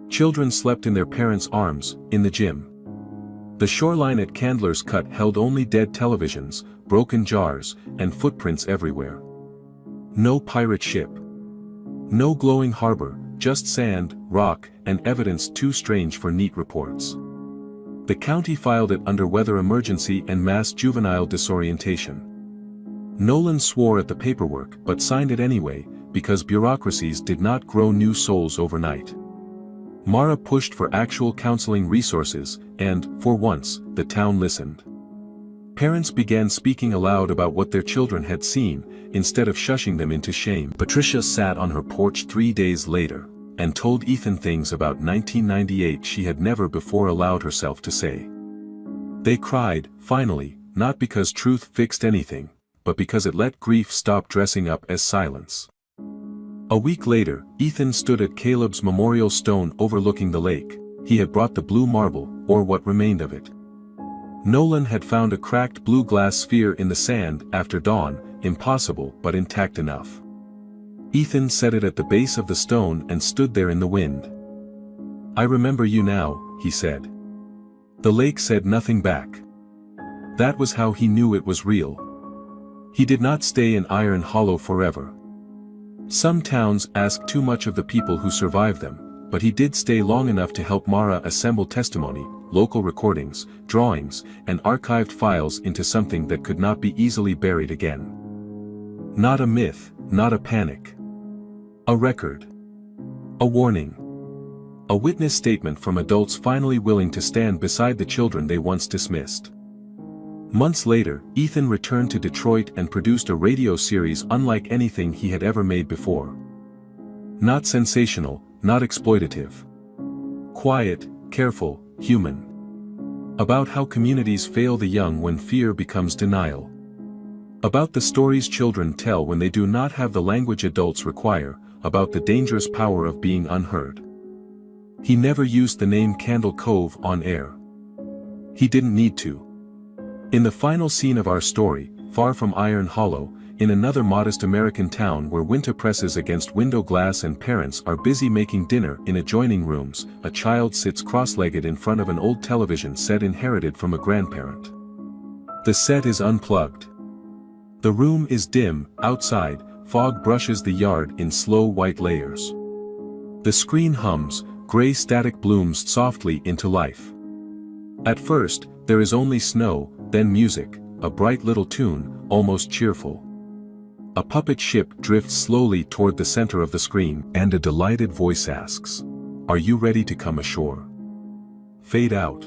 Children slept in their parents' arms, in the gym. The shoreline at Candler's Cut held only dead televisions, broken jars, and footprints everywhere. No pirate ship. No glowing harbor, just sand, rock, and evidence too strange for neat reports. The county filed it under weather emergency and mass juvenile disorientation. Nolan swore at the paperwork but signed it anyway, because bureaucracies did not grow new souls overnight. Mara pushed for actual counseling resources, and, for once, the town listened. Parents began speaking aloud about what their children had seen, instead of shushing them into shame. Patricia sat on her porch 3 days later, and told Ethan things about 1998 she had never before allowed herself to say. They cried, finally, not because truth fixed anything, but because it let grief stop dressing up as silence. A week later, Ethan stood at Caleb's memorial stone overlooking the lake. He had brought the blue marble, or what remained of it. Nolan had found a cracked blue glass sphere in the sand after dawn, impossible but intact enough. Ethan set it at the base of the stone and stood there in the wind. "I remember you now," he said. The lake said nothing back. That was how he knew it was real. He did not stay in Iron Hollow forever. Some towns ask too much of the people who survive them, but he did stay long enough to help Mara assemble testimony, local recordings, drawings, and archived files into something that could not be easily buried again. Not a myth, not a panic. A record. A warning. A witness statement from adults finally willing to stand beside the children they once dismissed. Months later, Ethan returned to Detroit and produced a radio series unlike anything he had ever made before. Not sensational, not exploitative. Quiet, careful, human. About how communities fail the young when fear becomes denial. About the stories children tell when they do not have the language adults require, about the dangerous power of being unheard. He never used the name Candle Cove on air. He didn't need to. In the final scene of our story, far from Iron Hollow, in another modest American town where winter presses against window glass and parents are busy making dinner in adjoining rooms, a child sits cross-legged in front of an old television set inherited from a grandparent. The set is unplugged. The room is dim. Outside, fog brushes the yard in slow white layers. The screen hums, gray static blooms softly into life. At first, there is only snow, then music, a bright little tune, almost cheerful. A puppet ship drifts slowly toward the center of the screen, and a delighted voice asks, "Are you ready to come ashore?" Fade out.